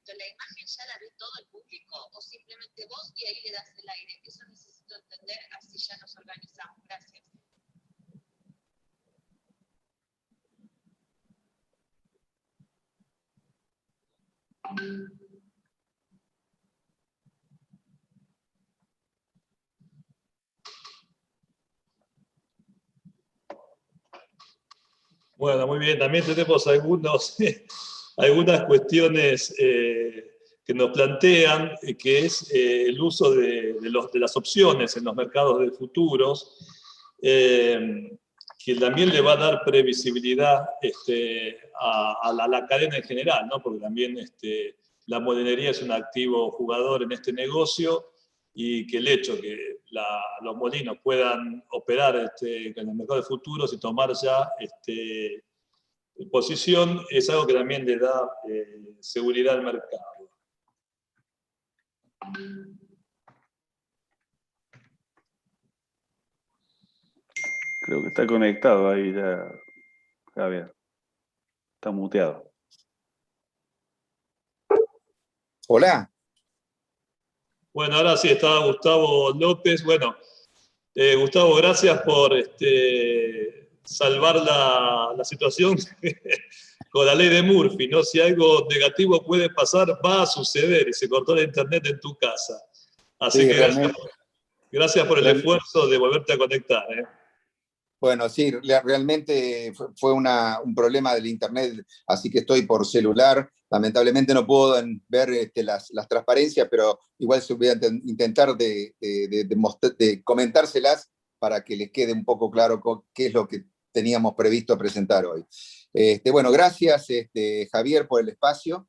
¿La imagen ya la ve todo el público o simplemente vos y ahí le das el aire? Eso necesito entender, así ya nos organizamos. Gracias. Bueno, muy bien. También tenemos algunas cuestiones que nos plantean, que es el uso de las opciones en los mercados de futuros, que también le va a dar previsibilidad a la cadena en general, ¿no? Porque también la molinería es un activo jugador en este negocio, y que el hecho que los molinos puedan operar en el mercado de futuros y tomar ya posición es algo que también le da seguridad al mercado. Creo que está conectado ahí ya, Javier. Está muteado. Hola. Bueno, ahora sí está Gustavo López. Bueno, Gustavo, gracias por salvar la situación con la ley de Murphy, ¿no? Si algo negativo puede pasar, va a suceder, y se cortó la internet en tu casa. Así Sí, que gracias por el esfuerzo de volverte a conectar. Bueno, sí, realmente fue un problema del internet, así que estoy por celular. Lamentablemente no puedo ver las transparencias, pero igual voy a intentar de comentárselas para que les quede un poco claro qué es lo que teníamos previsto presentar hoy. Bueno, gracias Javier por el espacio.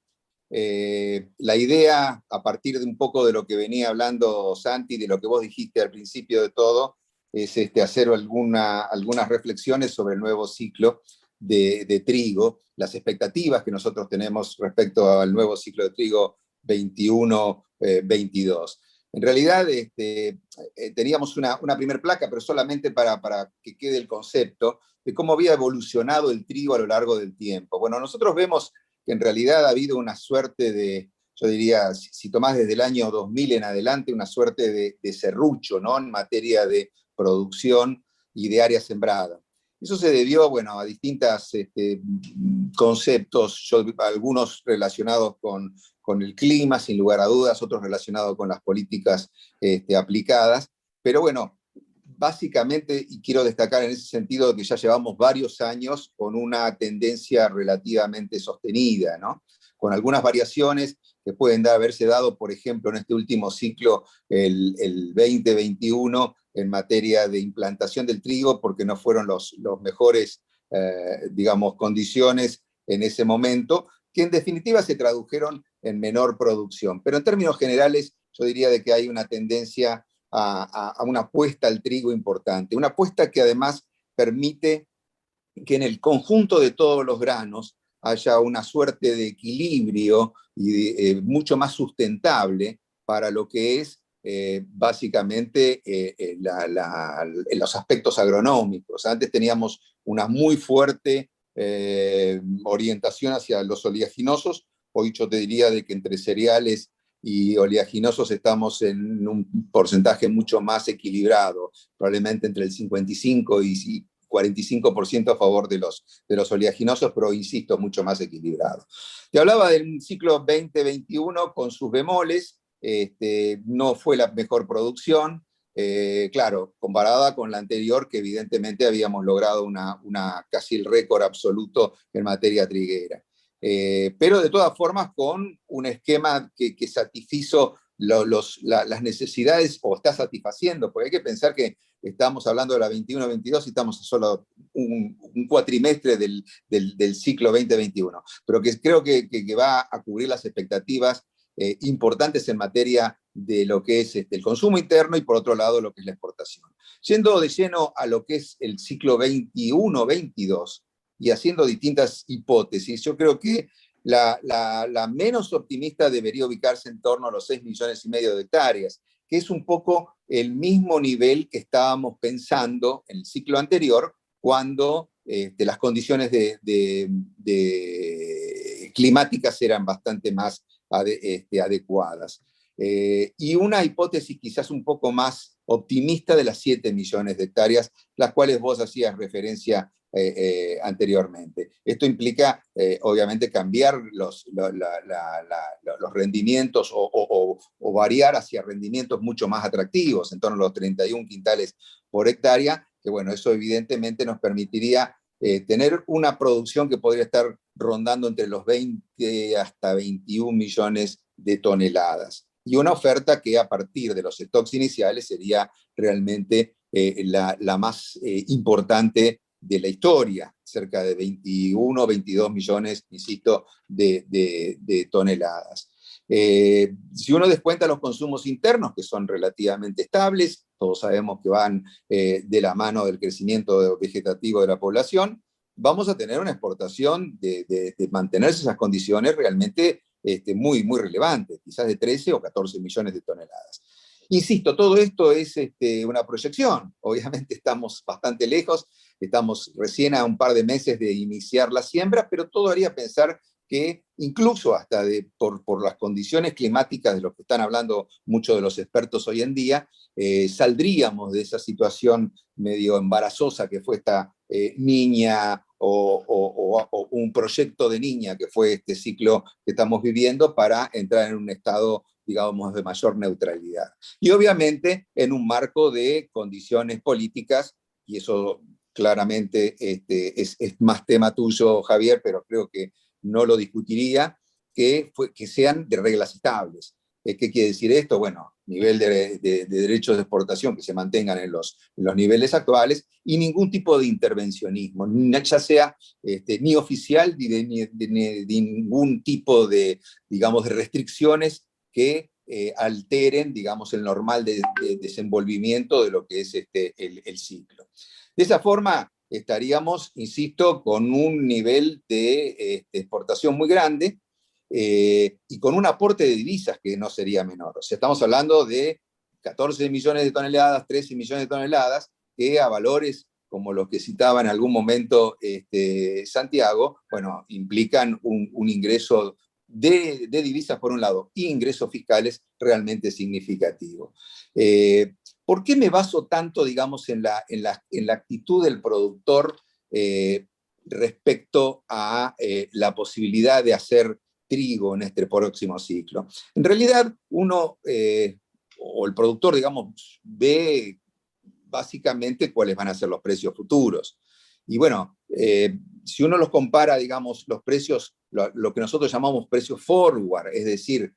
La idea, a partir de un poco de lo que venía hablando Santi, de lo que vos dijiste al principio de todo, es hacer algunas reflexiones sobre el nuevo ciclo de trigo, las expectativas que nosotros tenemos respecto al nuevo ciclo de trigo 21-22. En realidad teníamos una primer placa, pero solamente para que quede el concepto de cómo había evolucionado el trigo a lo largo del tiempo. Bueno, nosotros vemos que en realidad ha habido una suerte de, yo diría, si tomás desde el año 2000 en adelante, una suerte de serrucho, ¿no? En materia de producción y de área sembrada. Eso se debió, bueno, a distintos conceptos, algunos relacionados con el clima, sin lugar a dudas, otros relacionados con las políticas aplicadas, pero bueno, básicamente, y quiero destacar en ese sentido que ya llevamos varios años con una tendencia relativamente sostenida, ¿no? Con algunas variaciones que pueden haberse dado, por ejemplo, en este último ciclo, el 2021, en materia de implantación del trigo, porque no fueron los mejores, digamos, condiciones en ese momento, que en definitiva se tradujeron en menor producción. Pero en términos generales, yo diría de que hay una tendencia a una apuesta al trigo importante, una apuesta que además permite que en el conjunto de todos los granos haya una suerte de equilibrio y mucho más sustentable para lo que es básicamente los aspectos agronómicos. Antes teníamos una muy fuerte orientación hacia los oleaginosos. Hoy yo te diría de que entre cereales y oleaginosos estamos en un porcentaje mucho más equilibrado, probablemente entre el 55 y 45% a favor de los oleaginosos, pero insisto, mucho más equilibrado. Te hablaba del ciclo 2021 con sus bemoles. No fue la mejor producción, claro, comparada con la anterior, que evidentemente habíamos logrado casi el récord absoluto en materia triguera. Pero de todas formas con un esquema que satisfizo las necesidades, o está satisfaciendo, porque hay que pensar que estamos hablando de la 21-22 y estamos a solo un cuatrimestre del ciclo 2021, pero que creo que va a cubrir las expectativas importantes en materia de lo que es el consumo interno y por otro lado lo que es la exportación. Yendo de lleno a lo que es el ciclo 21-22 y haciendo distintas hipótesis, yo creo que la menos optimista debería ubicarse en torno a los 6,5 millones de hectáreas, que es un poco el mismo nivel que estábamos pensando en el ciclo anterior, cuando las condiciones climáticas eran bastante más adecuadas. y una hipótesis quizás un poco más optimista de las 7 millones de hectáreas, las cuales vos hacías referencia anteriormente. Esto implica, obviamente, cambiar los rendimientos o variar hacia rendimientos mucho más atractivos, en torno a los 31 quintales por hectárea, que bueno, eso evidentemente nos permitiría tener una producción que podría estar rondando entre los 20 hasta 21 millones de toneladas. Y una oferta que a partir de los stocks iniciales sería realmente la más importante de la historia, cerca de 21, 22 millones, insisto, de toneladas. Si uno descuenta los consumos internos, que son relativamente estables, todos sabemos que van de la mano del crecimiento vegetativo de la población, vamos a tener una exportación de mantenerse esas condiciones realmente muy, muy relevante, quizás de 13 o 14 millones de toneladas. Insisto, todo esto es una proyección. Obviamente estamos bastante lejos, estamos recién a un par de meses de iniciar la siembra, pero todo haría pensar que incluso hasta por las condiciones climáticas de lo que están hablando muchos de los expertos hoy en día, saldríamos de esa situación medio embarazosa que fue esta niña o un proyecto de niña que fue este ciclo que estamos viviendo para entrar en un estado, digamos, de mayor neutralidad. Y obviamente en un marco de condiciones políticas, y eso claramente es más tema tuyo, Javier, pero creo que no lo discutiría, que sean de reglas estables. ¿Qué quiere decir esto? Bueno, nivel de derechos de exportación que se mantengan en los niveles actuales y ningún tipo de intervencionismo, ya sea ni oficial ni de ningún tipo de, digamos, de restricciones que alteren, digamos, el normal de desenvolvimiento de lo que es el ciclo. De esa forma estaríamos, insisto, con un nivel de exportación muy grande, y con un aporte de divisas que no sería menor. O sea, estamos hablando de 14 millones de toneladas, 13 millones de toneladas, que a valores como los que citaba en algún momento Santiago, bueno, implican un ingreso de divisas por un lado, y ingresos fiscales realmente significativos. ¿Por qué me baso tanto, digamos, en la actitud del productor respecto a la posibilidad de hacer trigo en este próximo ciclo? En realidad, uno, o el productor, digamos, ve básicamente cuáles van a ser los precios futuros. Y bueno, si uno los compara, digamos, los precios, lo que nosotros llamamos precios forward, es decir,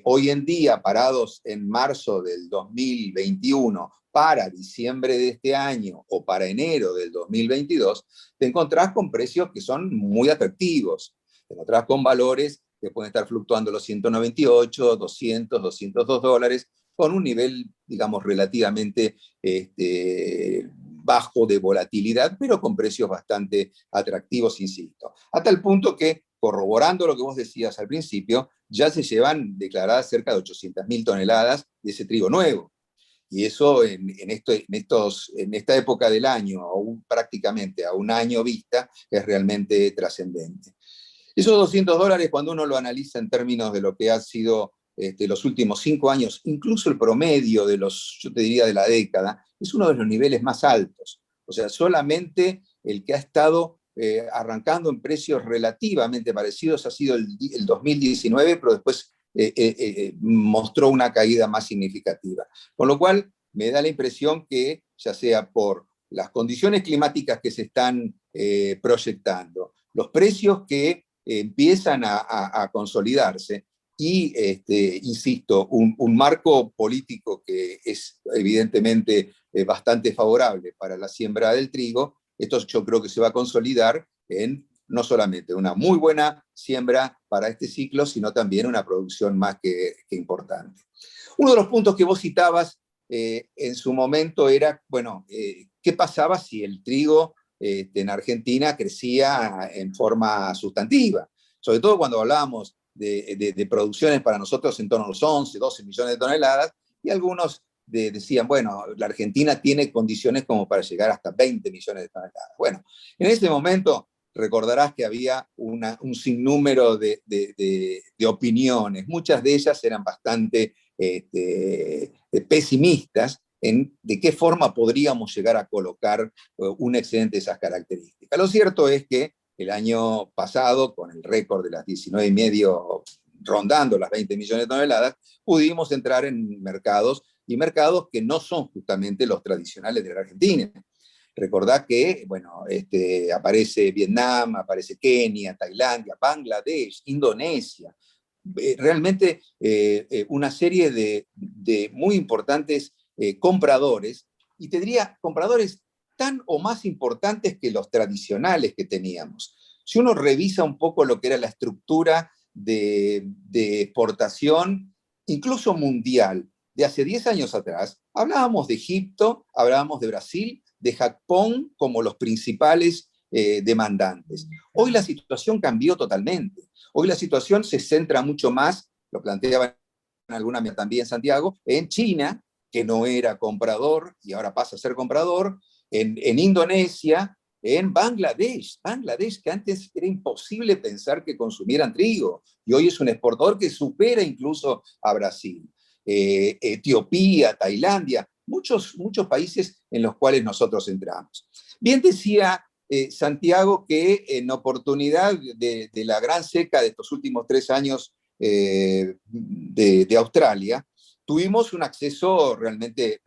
hoy en día, parados en marzo del 2021, para diciembre de este año o para enero del 2022, te encontrás con precios que son muy atractivos. Te encontrás con valores que pueden estar fluctuando los 198, 200, 202 dólares, con un nivel, digamos, relativamente bajo de volatilidad, pero con precios bastante atractivos, insisto. A tal punto que, corroborando lo que vos decías al principio, ya se llevan declaradas cerca de 800.000 toneladas de ese trigo nuevo. Y eso en esta época del año, prácticamente a un año vista, es realmente trascendente. Esos 200 dólares, cuando uno lo analiza en términos de lo que ha sido los últimos 5 años, incluso el promedio de yo te diría, de la década, es uno de los niveles más altos. O sea, solamente el que ha estado arrancando en precios relativamente parecidos ha sido el 2019, pero después mostró una caída más significativa. Con lo cual, me da la impresión que, ya sea por las condiciones climáticas que se están proyectando, los precios que empiezan a consolidarse y, insisto, un marco político que es evidentemente bastante favorable para la siembra del trigo, esto yo creo que se va a consolidar en no solamente una muy buena siembra para este ciclo, sino también una producción más que importante. Uno de los puntos que vos citabas en su momento era, bueno, ¿qué pasaba si el trigo en Argentina crecía en forma sustantiva? Sobre todo cuando hablábamos de producciones para nosotros en torno a los 11, 12 millones de toneladas, y algunos decían, bueno, la Argentina tiene condiciones como para llegar hasta 20 millones de toneladas. Bueno, en ese momento recordarás que había un sinnúmero de opiniones, muchas de ellas eran bastante pesimistas de qué forma podríamos llegar a colocar un excedente de esas características. Lo cierto es que el año pasado, con el récord de las 19,5, rondando las 20 millones de toneladas, pudimos entrar en mercados, y mercados que no son justamente los tradicionales de la Argentina. Recordad que, bueno, aparece Vietnam, aparece Kenia, Tailandia, Bangladesh, Indonesia, realmente una serie de muy importantes compradores, y te diría compradores tan o más importantes que los tradicionales que teníamos. Si uno revisa un poco lo que era la estructura de exportación, incluso mundial, de hace 10 años atrás, hablábamos de Egipto, hablábamos de Brasil, de Japón como los principales demandantes. Hoy la situación cambió totalmente. Hoy la situación se centra mucho más, lo planteaba en alguna también Santiago, en China, que no era comprador y ahora pasa a ser comprador, en Indonesia, en Bangladesh, que antes era imposible pensar que consumieran trigo, y hoy es un exportador que supera incluso a Brasil. Etiopía, Tailandia, muchos países en los cuales nosotros entramos. Bien decía Santiago que en oportunidad de la gran seca de estos últimos 3 años de Australia, tuvimos un acceso realmente,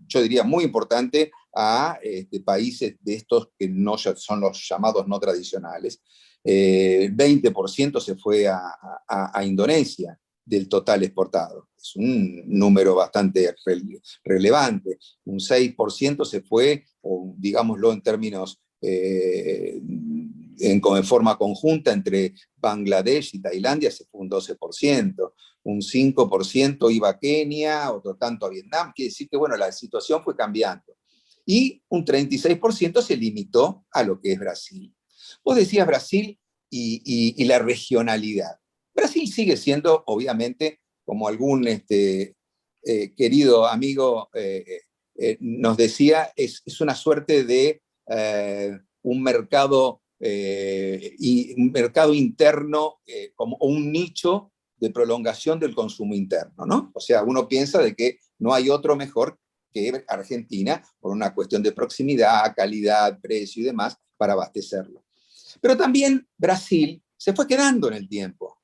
yo diría, muy importante a países de estos que no son los llamados no tradicionales. 20% se fue a Indonesia del total exportado. Es un número bastante relevante. Un 6% se fue, o digámoslo en términos en forma conjunta entre Bangladesh y Tailandia, se fue un 12%. Un 5% iba a Kenia, otro tanto a Vietnam. Quiere decir que, bueno, la situación fue cambiando. Y un 36% se limitó a lo que es Brasil. Vos decías Brasil y la regionalidad. Brasil sigue siendo, obviamente, como algún querido amigo nos decía, es una suerte de un mercado interno, como un nicho de prolongación del consumo interno, ¿no? O sea, uno piensa de que no hay otro mejor que Argentina por una cuestión de proximidad, calidad, precio y demás para abastecerlo. Pero también Brasil se fue quedando en el tiempo.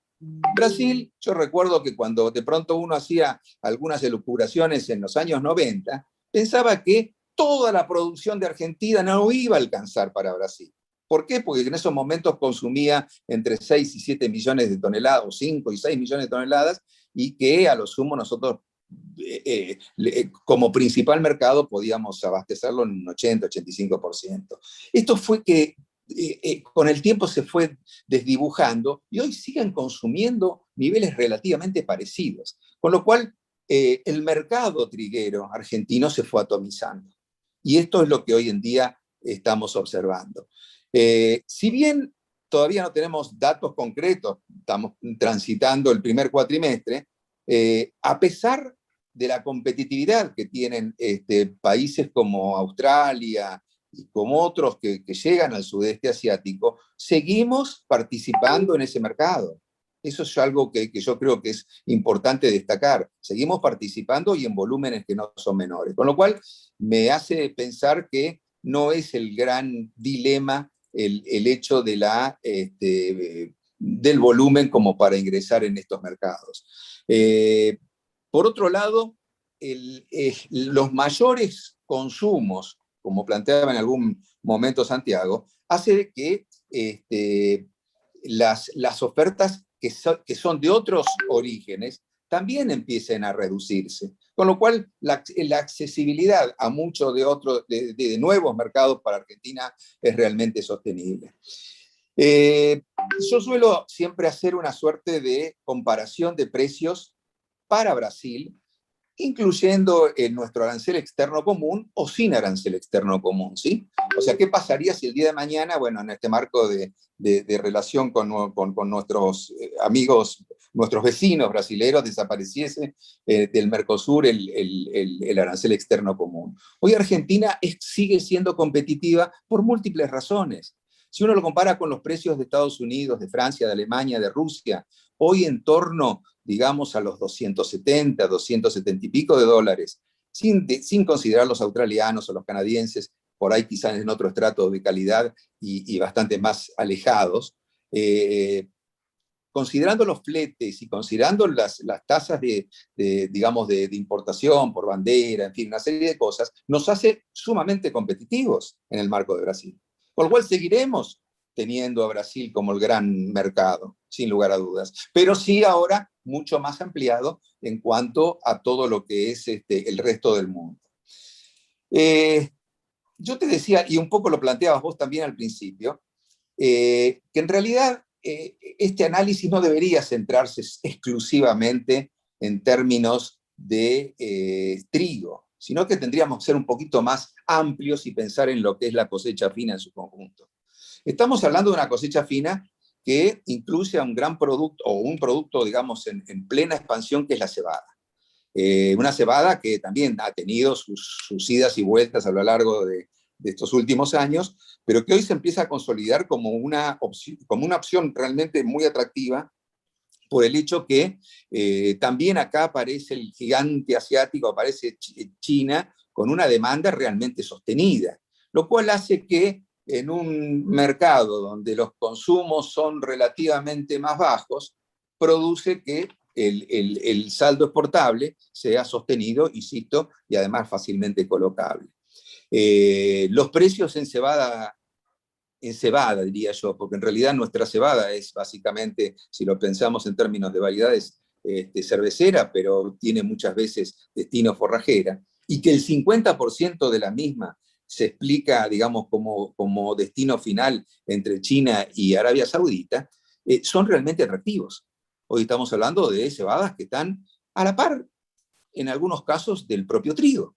Brasil, yo recuerdo que cuando de pronto uno hacía algunas elucubraciones en los años 90, pensaba que toda la producción de Argentina no iba a alcanzar para Brasil. ¿Por qué? Porque en esos momentos consumía entre 6 y 7 millones de toneladas, o 5 y 6 millones de toneladas, y que a lo sumo nosotros, como principal mercado, podíamos abastecerlo en un 80-85%. Esto fue que con el tiempo se fue desdibujando, y hoy siguen consumiendo niveles relativamente parecidos. Con lo cual, el mercado triguero argentino se fue atomizando. Y esto es lo que hoy en día estamos observando. Si bien todavía no tenemos datos concretos, estamos transitando el primer cuatrimestre, a pesar de la competitividad que tienen países como Australia y como otros que llegan al sudeste asiático, seguimos participando en ese mercado. Eso es algo que yo creo que es importante destacar. Seguimos participando y en volúmenes que no son menores. Con lo cual me hace pensar que no es el gran dilema el hecho de del volumen como para ingresar en estos mercados. Por otro lado, los mayores consumos, como planteaba en algún momento Santiago, hace que las ofertas que son de otros orígenes también empiecen a reducirse. Con lo cual, la accesibilidad a muchos de nuevos mercados para Argentina es realmente sostenible. Yo suelo siempre hacer una suerte de comparación de precios para Brasil, incluyendo nuestro arancel externo común o sin arancel externo común, ¿sí? O sea, ¿qué pasaría si el día de mañana, bueno, en este marco de relación con nuestros amigos, nuestros vecinos brasileños, desapareciese del Mercosur el arancel externo común? Hoy Argentina sigue siendo competitiva por múltiples razones. Si uno lo compara con los precios de Estados Unidos, de Francia, de Alemania, de Rusia, hoy en torno, digamos, a los 270, 270 y pico de dólares, sin considerar los australianos o los canadienses, por ahí quizás en otro estrato de calidad y bastante más alejados, considerando los fletes y considerando las tasas digamos, de importación por bandera, en fin, una serie de cosas, nos hace sumamente competitivos en el marco de Brasil. Por lo cual seguiremos teniendo a Brasil como el gran mercado, sin lugar a dudas. Pero sí ahora mucho más ampliado en cuanto a todo lo que es el resto del mundo. Yo te decía, y un poco lo planteabas vos también al principio, que en realidad este análisis no debería centrarse exclusivamente en términos de trigo, sino que tendríamos que ser un poquito más amplios y pensar en lo que es la cosecha fina en su conjunto. Estamos hablando de una cosecha fina que incluye a un gran producto, o un producto, digamos, en plena expansión, que es la cebada. Una cebada que también ha tenido sus idas y vueltas a lo largo de estos últimos años, pero que hoy se empieza a consolidar como una opción realmente muy atractiva, por el hecho que también acá aparece el gigante asiático, aparece China, con una demanda realmente sostenida, lo cual hace que en un mercado donde los consumos son relativamente más bajos, produce que el saldo exportable sea sostenido, insisto, y además fácilmente colocable. Los precios en cebada, diría yo, porque en realidad nuestra cebada es básicamente, si lo pensamos en términos de variedades, cervecera, pero tiene muchas veces destino forrajera, y que el 50% de la misma se explica, digamos, como destino final entre China y Arabia Saudita, son realmente atractivos. Hoy estamos hablando de cebadas que están a la par, en algunos casos, del propio trigo.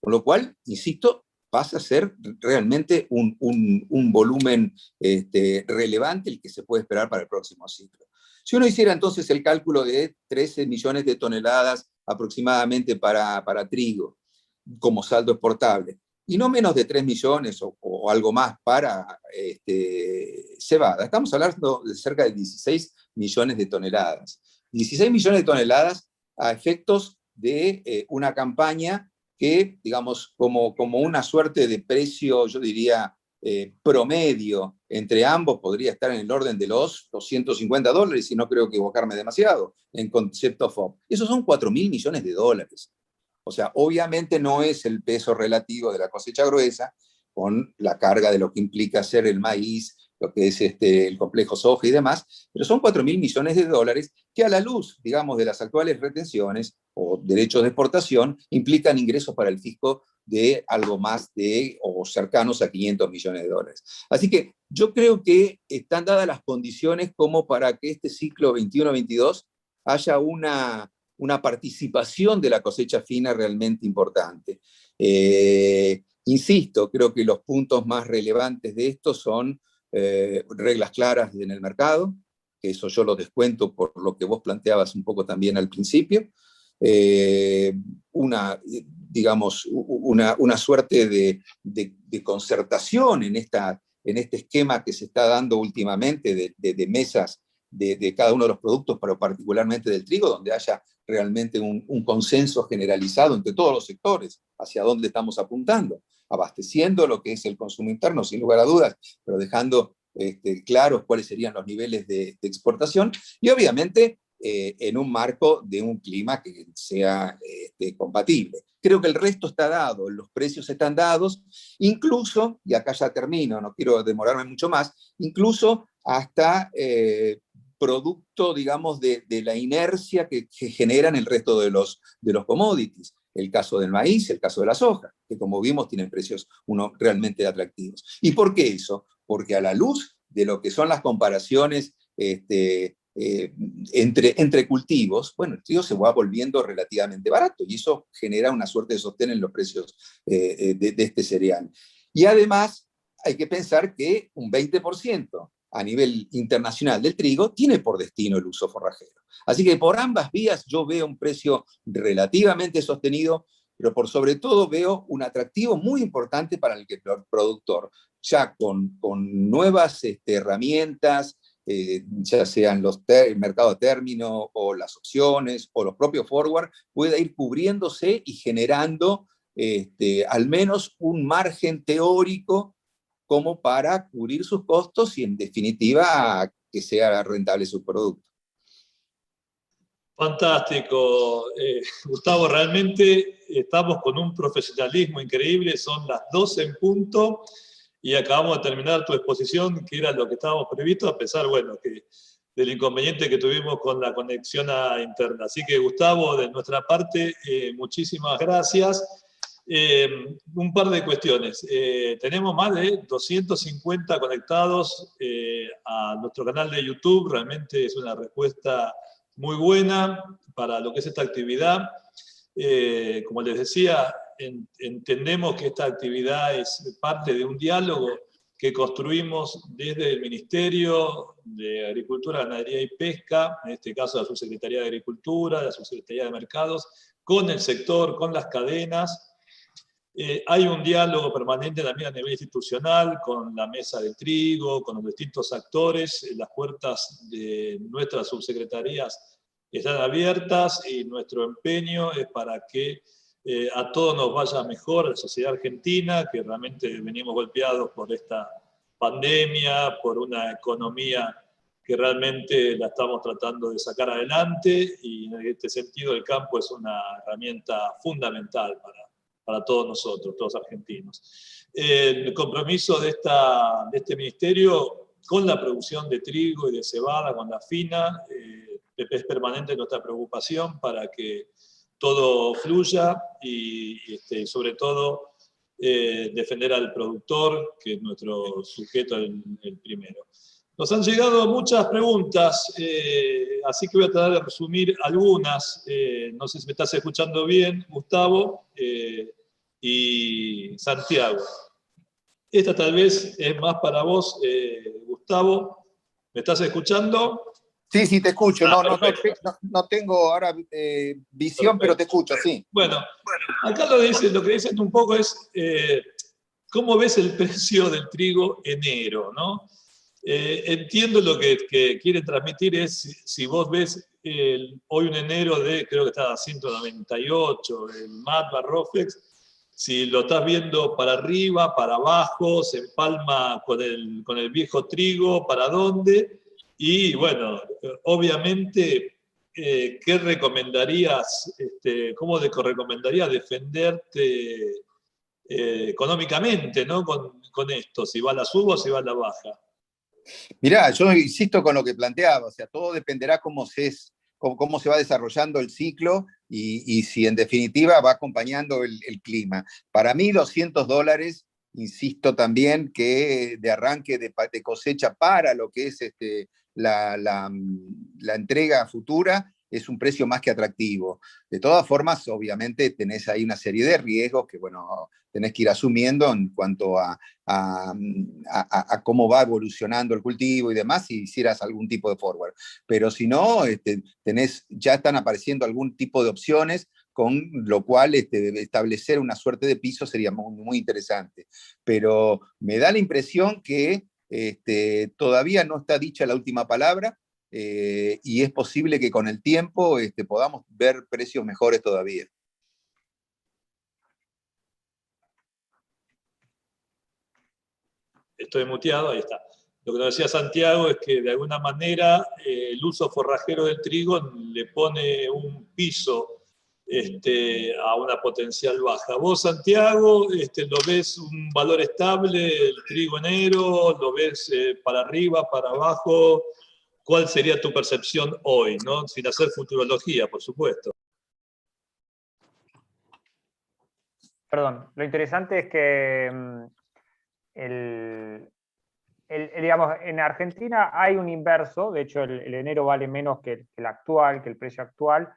Con lo cual, insisto, pasa a ser realmente un volumen relevante el que se puede esperar para el próximo ciclo. Si uno hiciera entonces el cálculo de 13 millones de toneladas aproximadamente para trigo como saldo exportable, y no menos de 3 millones o algo más para cebada, estamos hablando de cerca de 16 millones de toneladas. 16 millones de toneladas a efectos de una campaña que, digamos, como una suerte de precio, yo diría, promedio entre ambos, podría estar en el orden de los $250, y no creo equivocarme demasiado, en concepto FOB. Esos son 4.000 millones de dólares. O sea, obviamente no es el peso relativo de la cosecha gruesa, con la carga de lo que implica hacer el maíz, lo que es el complejo soja y demás, pero son 4.000 millones de dólares que, a la luz, digamos, de las actuales retenciones o derechos de exportación, implican ingresos para el fisco de algo más de, o cercanos a 500 millones de dólares. Así que yo creo que están dadas las condiciones como para que este ciclo 21-22 haya una participación de la cosecha fina realmente importante. Insisto, creo que los puntos más relevantes de esto son reglas claras en el mercado, que eso yo lo descuento por lo que vos planteabas un poco también al principio, digamos, una suerte de concertación en este esquema que se está dando últimamente de mesas de cada uno de los productos, pero particularmente del trigo, donde haya realmente un consenso generalizado entre todos los sectores hacia dónde estamos apuntando, abasteciendo lo que es el consumo interno, sin lugar a dudas, pero dejando claros cuáles serían los niveles de exportación, y obviamente en un marco de un clima que sea compatible. Creo que el resto está dado, los precios están dados, incluso, y acá ya termino, no quiero demorarme mucho más, incluso hasta producto, digamos, de la inercia que generan el resto de los commodities. El caso del maíz, el caso de la soja, que como vimos tienen precios realmente atractivos. ¿Y por qué eso? Porque a la luz de lo que son las comparaciones entre cultivos, bueno, el trigo se va volviendo relativamente barato, y eso genera una suerte de sostén en los precios de este cereal. Y además hay que pensar que un 20% a nivel internacional del trigo tiene por destino el uso forrajero. Así que por ambas vías yo veo un precio relativamente sostenido, pero por sobre todo veo un atractivo muy importante para el productor, ya con nuevas herramientas, ya sean el mercado a término o las opciones o los propios forward, pueda ir cubriéndose y generando al menos un margen teórico como para cubrir sus costos y en definitiva que sea rentable su producto. Fantástico. Gustavo, realmente estamos con un profesionalismo increíble, son las 12 en punto y acabamos de terminar tu exposición, que era lo que estábamos previsto, a pesar, bueno, del inconveniente que tuvimos con la conexión interna. Así que, Gustavo, de nuestra parte, muchísimas gracias. Un par de cuestiones. Tenemos más de 250 conectados a nuestro canal de YouTube, realmente es una respuesta muy buena para lo que es esta actividad. Como les decía, entendemos que esta actividad es parte de un diálogo que construimos desde el Ministerio de Agricultura, Ganadería y Pesca, en este caso la Subsecretaría de Agricultura, la Subsecretaría de Mercados, con el sector, con las cadenas. Hay un diálogo permanente también a nivel institucional, con la mesa del trigo, con los distintos actores. Las puertas de nuestras subsecretarías están abiertas y nuestro empeño es para que a todos nos vaya mejor, a la sociedad argentina, que realmente venimos golpeados por esta pandemia, por una economía que realmente la estamos tratando de sacar adelante, y en este sentido el campo es una herramienta fundamental para todos nosotros, todos argentinos. El compromiso de este ministerio con la producción de trigo y de cebada, con la fina, es permanente nuestra preocupación para que todo fluya y sobre todo defender al productor, que es nuestro sujeto el primero. Nos han llegado muchas preguntas, así que voy a tratar de resumir algunas. No sé si me estás escuchando bien, Gustavo y Santiago. Esta tal vez es más para vos, Gustavo. ¿Me estás escuchando? Sí, te escucho. No tengo ahora visión, Perfecto. Pero te escucho, sí. Bueno, acá lo que dicen un poco es cómo ves el precio del trigo enero, ¿no? Entiendo lo que quieren transmitir es, si vos ves hoy un enero creo que está a 198, el MAT Barroflex, si lo estás viendo para arriba, para abajo, se empalma con el viejo trigo, ¿para dónde? Y bueno, obviamente, ¿qué recomendarías, cómo recomendarías defenderte económicamente, ¿no? con esto? Si va a la suba o si va a la baja. Mirá, yo insisto con lo que planteaba, o sea, todo dependerá cómo se va desarrollando el ciclo y si en definitiva va acompañando el clima. Para mí $200, insisto también que de arranque de cosecha para lo que es la entrega futura, es un precio más que atractivo. De todas formas, obviamente tenés ahí una serie de riesgos que, bueno, tenés que ir asumiendo en cuanto a cómo va evolucionando el cultivo y demás, si hicieras algún tipo de forward. Pero si no, ya están apareciendo algún tipo de opciones, con lo cual establecer una suerte de piso sería muy, muy interesante. Pero me da la impresión que todavía no está dicha la última palabra, y es posible que con el tiempo podamos ver precios mejores todavía. Estoy muteado, ahí está. Lo que nos decía Santiago es que de alguna manera el uso forrajero del trigo le pone un piso a una potencial baja. Vos, Santiago, ¿lo ves un valor estable, el trigo enero? ¿Lo ves para arriba, para abajo? ¿Cuál sería tu percepción hoy, ¿no? Sin hacer futurología, por supuesto. Perdón, lo interesante es que digamos, en Argentina hay un inverso, de hecho el enero vale menos que el actual, que el precio actual.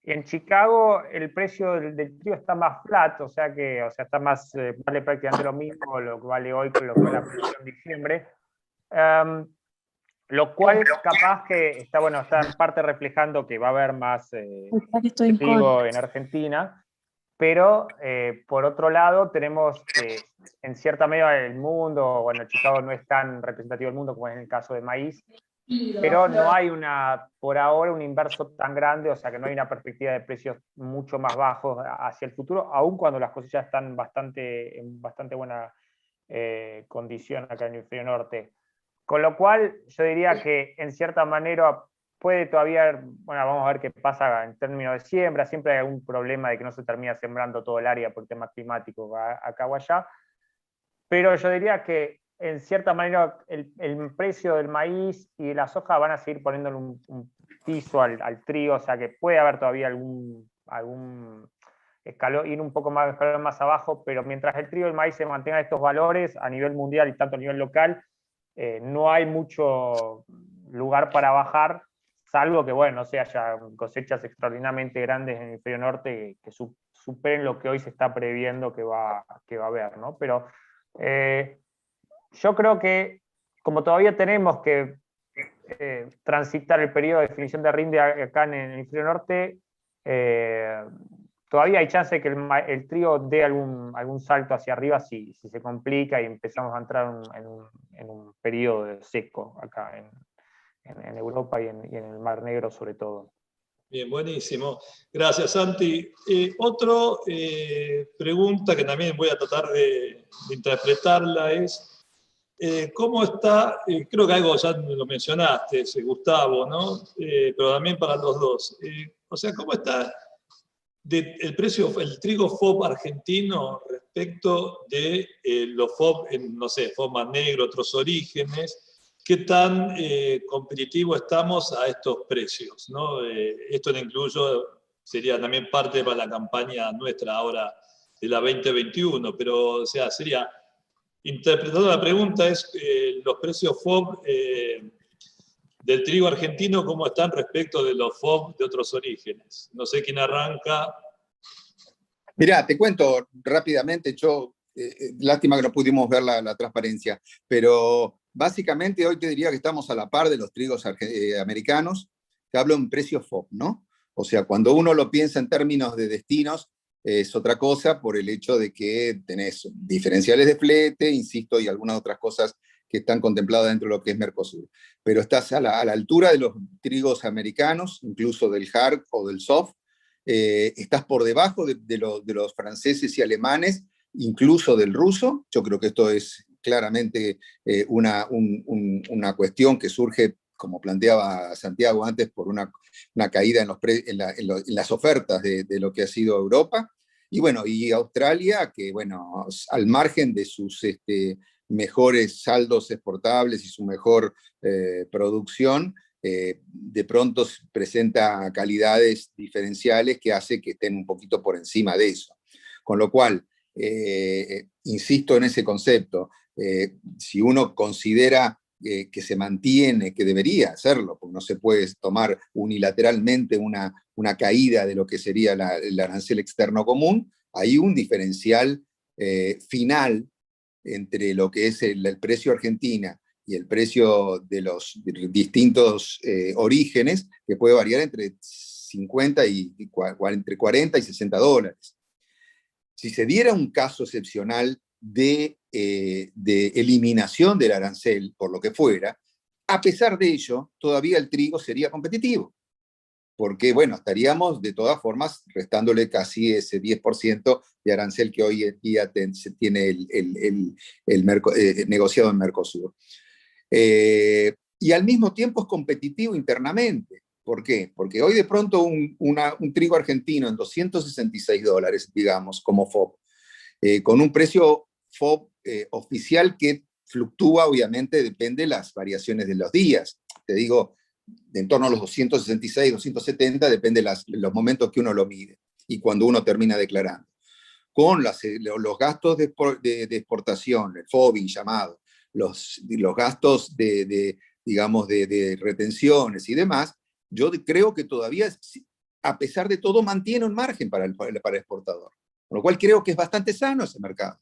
En Chicago el precio del trigo está más flat, o sea, está más, vale prácticamente lo mismo lo que vale hoy que lo que vale la producción en diciembre. Lo cual capaz que está en parte reflejando que va a haber más trigo en Argentina, pero por otro lado tenemos que en cierta medida el mundo, bueno, Chicago no es tan representativo del mundo como es en el caso de maíz, pero no hay por ahora un inverso tan grande, o sea que no hay una perspectiva de precios mucho más bajos hacia el futuro, aun cuando las cosechas están en bastante buena condición acá en el hemisferio norte. Con lo cual, yo diría que en cierta manera puede todavía, bueno, vamos a ver qué pasa en términos de siembra, siempre hay algún problema de que no se termina sembrando todo el área por tema climático acá o allá, pero yo diría que en cierta manera el precio del maíz y de la soja van a seguir poniéndole un piso al trigo, o sea que puede haber todavía algún escalón, ir un poco más, escalón más abajo, pero mientras el trigo y el maíz se mantengan estos valores a nivel mundial y tanto a nivel local, no hay mucho lugar para bajar, salvo que, bueno, no sé, haya cosechas extraordinariamente grandes en el hemisferio norte que superen lo que hoy se está previendo que va a haber, ¿no? Pero yo creo que como todavía tenemos que transitar el periodo de definición de rinde acá en el hemisferio norte, todavía hay chance de que el trigo dé algún salto hacia arriba si se complica y empezamos a entrar en un periodo seco acá en Europa y en el Mar Negro sobre todo. Bien, buenísimo. Gracias, Santi. Otra pregunta que también voy a tratar de interpretarla es, ¿cómo está? Creo que algo ya lo mencionaste, Gustavo, ¿no? Pero también para los dos. O sea, ¿cómo está el precio, el trigo FOB argentino respecto de los FOB, no sé, FOB más negro, otros orígenes? ¿Qué tan competitivo estamos a estos precios, ¿no? Esto no incluyo, sería también parte para la campaña nuestra ahora de la 2021, pero o sea, sería, interpretando la pregunta, es los precios FOB del trigo argentino, ¿cómo están respecto de los FOB de otros orígenes? No sé quién arranca. Mirá, te cuento rápidamente, lástima que no pudimos ver la transparencia, pero básicamente hoy te diría que estamos a la par de los trigos americanos. Te hablo en precio FOB, ¿no? O sea, cuando uno lo piensa en términos de destinos, es otra cosa por el hecho de que tenés diferenciales de flete, insisto, y algunas otras cosas que están contempladas dentro de lo que es Mercosur. Pero estás a la altura de los trigos americanos, incluso del hard o del soft. Estás por debajo de los franceses y alemanes, incluso del ruso. Yo creo que esto es claramente una cuestión que surge, como planteaba Santiago antes, por una caída en las ofertas de lo que ha sido Europa. Y bueno, y Australia, que bueno, al margen de sus mejores saldos exportables y su mejor producción, de pronto presenta calidades diferenciales que hace que estén un poquito por encima de eso. Con lo cual, insisto en ese concepto, si uno considera que se mantiene, que debería hacerlo, porque no se puede tomar unilateralmente una caída de lo que sería el arancel externo común, hay un diferencial final entre lo que es el precio Argentina y el precio de los distintos orígenes, que puede variar entre 50 entre 40 y 60 dólares. Si se diera un caso excepcional de eliminación del arancel, por lo que fuera, a pesar de ello, todavía el trigo sería competitivo, porque, bueno, estaríamos de todas formas restándole casi ese 10% de arancel que hoy en día se tiene negociado en Mercosur. Y al mismo tiempo es competitivo internamente. ¿Por qué? Porque hoy de pronto un trigo argentino en 266 dólares, digamos, como FOB, con un precio FOB oficial que fluctúa, obviamente, depende de las variaciones de los días. Te digo, de en torno a los 266, 270, depende de los momentos que uno lo mide y cuando uno termina declarando. Con los gastos de exportación, el FOBIN llamado, los gastos digamos, de retenciones y demás, yo creo que todavía, a pesar de todo, mantiene un margen para el exportador. Con lo cual creo que es bastante sano ese mercado.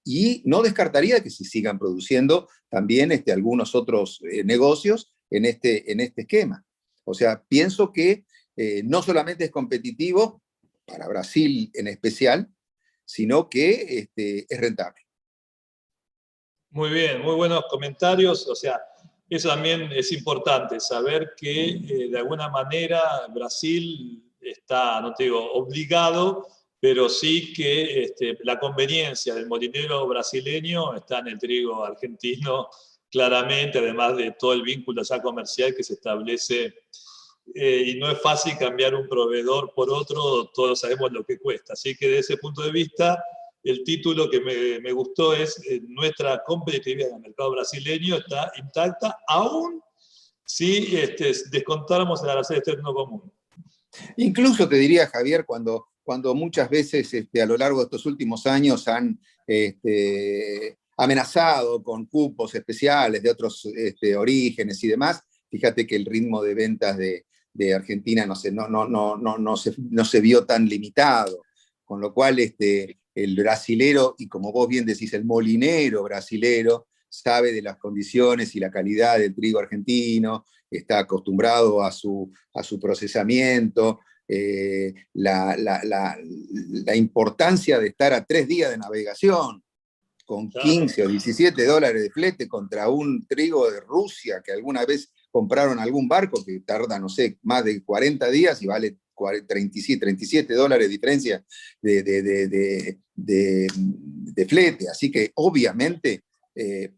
Y no descartaría que se sigan produciendo también algunos otros negocios en este esquema. O sea, pienso que no solamente es competitivo, para Brasil en especial, sino que es rentable. Muy bien, muy buenos comentarios. O sea, Eso también es importante, saber que de alguna manera Brasil está, no te digo obligado, pero sí que la conveniencia del molinero brasileño está en el trigo argentino, claramente, además de todo el vínculo ya comercial que se establece. Y no es fácil cambiar un proveedor por otro, todos sabemos lo que cuesta. Así que desde ese punto de vista, el título que me gustó es nuestra competitividad en el mercado brasileño está intacta, aún si descontáramos el arancel externo común. Incluso te diría, Javier, cuando muchas veces a lo largo de estos últimos años han amenazado con cupos especiales de otros orígenes y demás, fíjate que el ritmo de ventas de Argentina no se vio tan limitado, con lo cual el brasilero, y como vos bien decís, el molinero brasilero, sabe de las condiciones y la calidad del trigo argentino, está acostumbrado a su procesamiento, la importancia de estar a 3 días de navegación, con 15 o 17 dólares de flete contra un trigo de Rusia que alguna vez compraron algún barco que tarda, no sé, más de 40 días y vale 37 dólares de diferencia de flete. Así que obviamente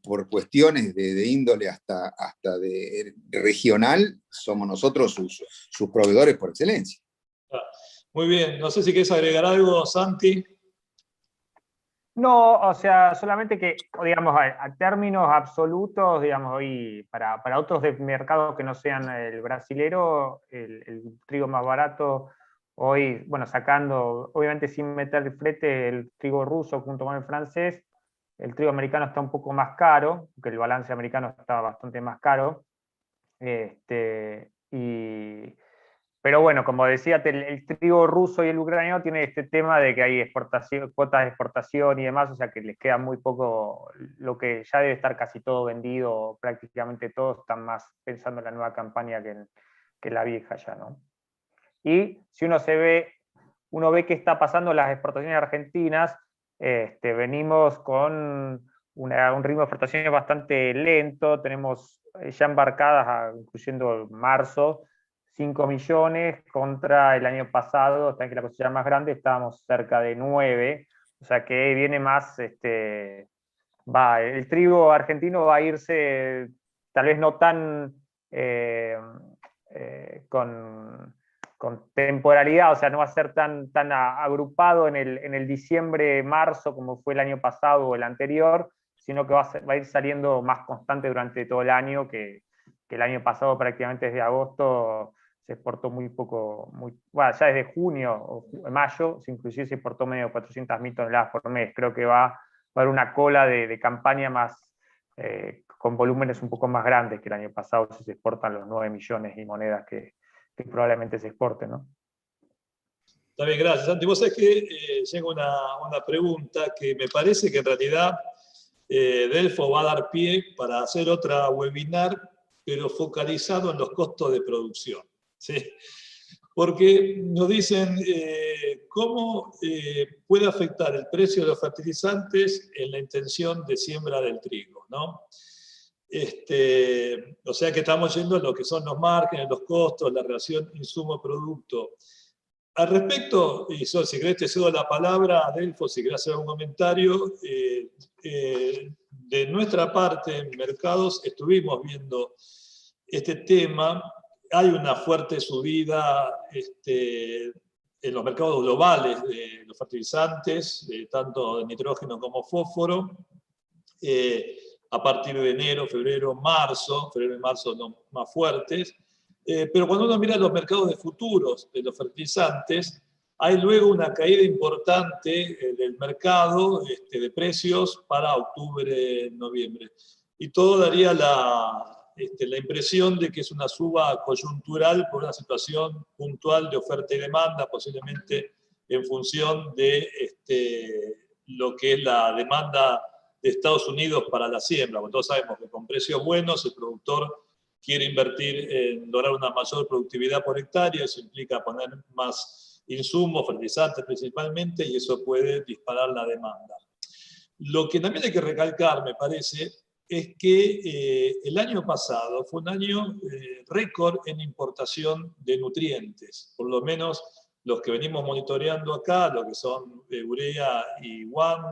por cuestiones de índole hasta de regional, somos nosotros sus proveedores por excelencia. Muy bien, no sé si quieres agregar algo, Santi. No, o sea, solamente que, digamos, a términos absolutos, digamos, hoy para otros mercados que no sean el brasilero, el trigo más barato, hoy, bueno, sacando, obviamente sin meter el flete, el trigo ruso junto con el francés, el trigo americano está un poco más caro, porque el balance americano está bastante más caro. Pero bueno, como decía, el trigo ruso y el ucraniano tiene este tema de que hay cuotas de exportación y demás, o sea que les queda muy poco, lo que ya debe estar casi todo vendido, prácticamente todos están más pensando en la nueva campaña que la vieja ya, ¿no? Y si uno ve qué está pasando en las exportaciones argentinas, venimos con un ritmo de exportaciones bastante lento, tenemos ya embarcadas, incluyendo marzo, 5 millones contra el año pasado, hasta que la cosecha era más grande, estábamos cerca de 9, o sea que viene más, el trigo argentino va a irse tal vez no tan con temporalidad, o sea, no va a ser tan agrupado en el diciembre-marzo como fue el año pasado o el anterior, sino que va a ir saliendo más constante durante todo el año, que el año pasado prácticamente desde agosto se exportó muy poco, bueno, ya desde junio o mayo, inclusive se exportó medio 400.000 toneladas por mes. Creo que va a haber una cola de campaña más, con volúmenes un poco más grandes que el año pasado, si se exportan los 9 millones y monedas que probablemente se exporten, ¿no? Está bien, gracias, Santi. Vos sabés que llega una pregunta que me parece que en realidad Delfo va a dar pie para hacer otra webinar, pero focalizado en los costos de producción, ¿sí? Porque nos dicen cómo puede afectar el precio de los fertilizantes en la intención de siembra del trigo, ¿no? O sea que estamos yendo a lo que son los márgenes, los costos, la relación insumo-producto. Al respecto, y si querés te cedo la palabra a Delfo, si querés hacer algún comentario, de nuestra parte en mercados estuvimos viendo este tema. Hay una fuerte subida en los mercados globales de los fertilizantes, tanto de nitrógeno como fósforo, a partir de enero, febrero y marzo los más fuertes. Pero cuando uno mira los mercados de futuros de los fertilizantes, hay luego una caída importante del mercado de precios para octubre, noviembre. Y todo daría la impresión de que es una suba coyuntural por una situación puntual de oferta y demanda, posiblemente en función de lo que es la demanda de Estados Unidos para la siembra. Porque todos sabemos que con precios buenos el productor quiere invertir en lograr una mayor productividad por hectárea, eso implica poner más insumos, fertilizantes principalmente, y eso puede disparar la demanda. Lo que también hay que recalcar, me parece, es que el año pasado fue un año récord en importación de nutrientes, por lo menos los que venimos monitoreando acá, lo que son urea y WAN,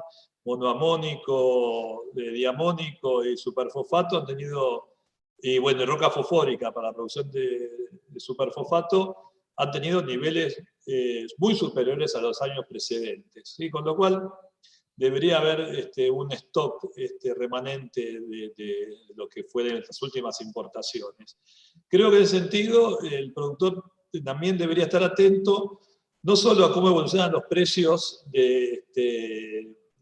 monoamónico, diamónico y superfosfato han tenido, y bueno, roca fosfórica para la producción de superfosfato, han tenido niveles muy superiores a los años precedentes, ¿sí? Con lo cual debería haber un stock remanente de lo que fue de las últimas importaciones. Creo que en ese sentido el productor también debería estar atento no solo a cómo evolucionan los precios de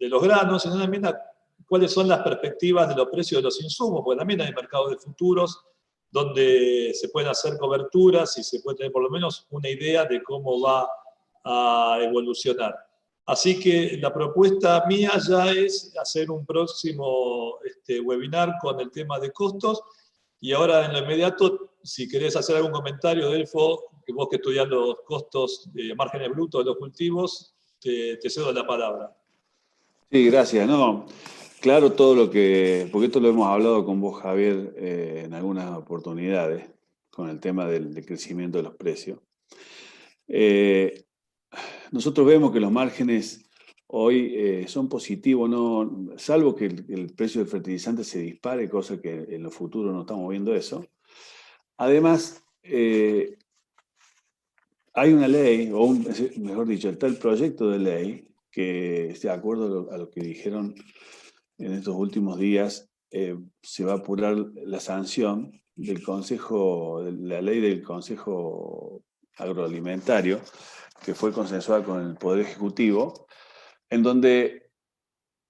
los granos, sino también a cuáles son las perspectivas de los precios de los insumos, porque también hay mercados de futuros donde se pueden hacer coberturas y se puede tener por lo menos una idea de cómo va a evolucionar. Así que la propuesta mía ya es hacer un próximo webinar con el tema de costos, y ahora en lo inmediato, si querés hacer algún comentario, Delfo, que vos que estudiás los costos de márgenes brutos de los cultivos, te cedo la palabra. Sí, gracias. No, claro todo lo que, porque esto lo hemos hablado con vos, Javier, en algunas oportunidades, con el tema del crecimiento de los precios. Nosotros vemos que los márgenes hoy son positivos, no, salvo que el precio del fertilizante se dispare, cosa que en los futuros no estamos viendo eso. Además, hay una ley, o mejor dicho, está el proyecto de ley que, de acuerdo a lo que dijeron en estos últimos días, se va a apurar la sanción del Consejo, la ley del Consejo Agroalimentario, que fue consensuada con el Poder Ejecutivo, en donde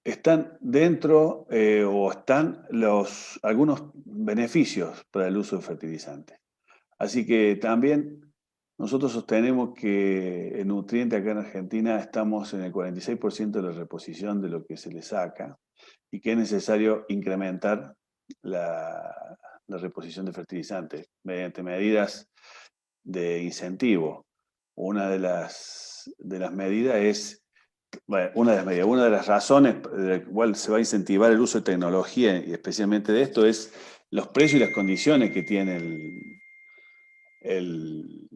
están dentro o están algunos beneficios para el uso de fertilizantes. Así que también nosotros sostenemos que en nutriente acá en Argentina estamos en el 46% de la reposición de lo que se le saca y que es necesario incrementar la reposición de fertilizantes mediante medidas de incentivo. Una de las medidas es, bueno, una de las razones por las cuales se va a incentivar el uso de tecnología, y especialmente de esto, es los precios y las condiciones que tiene el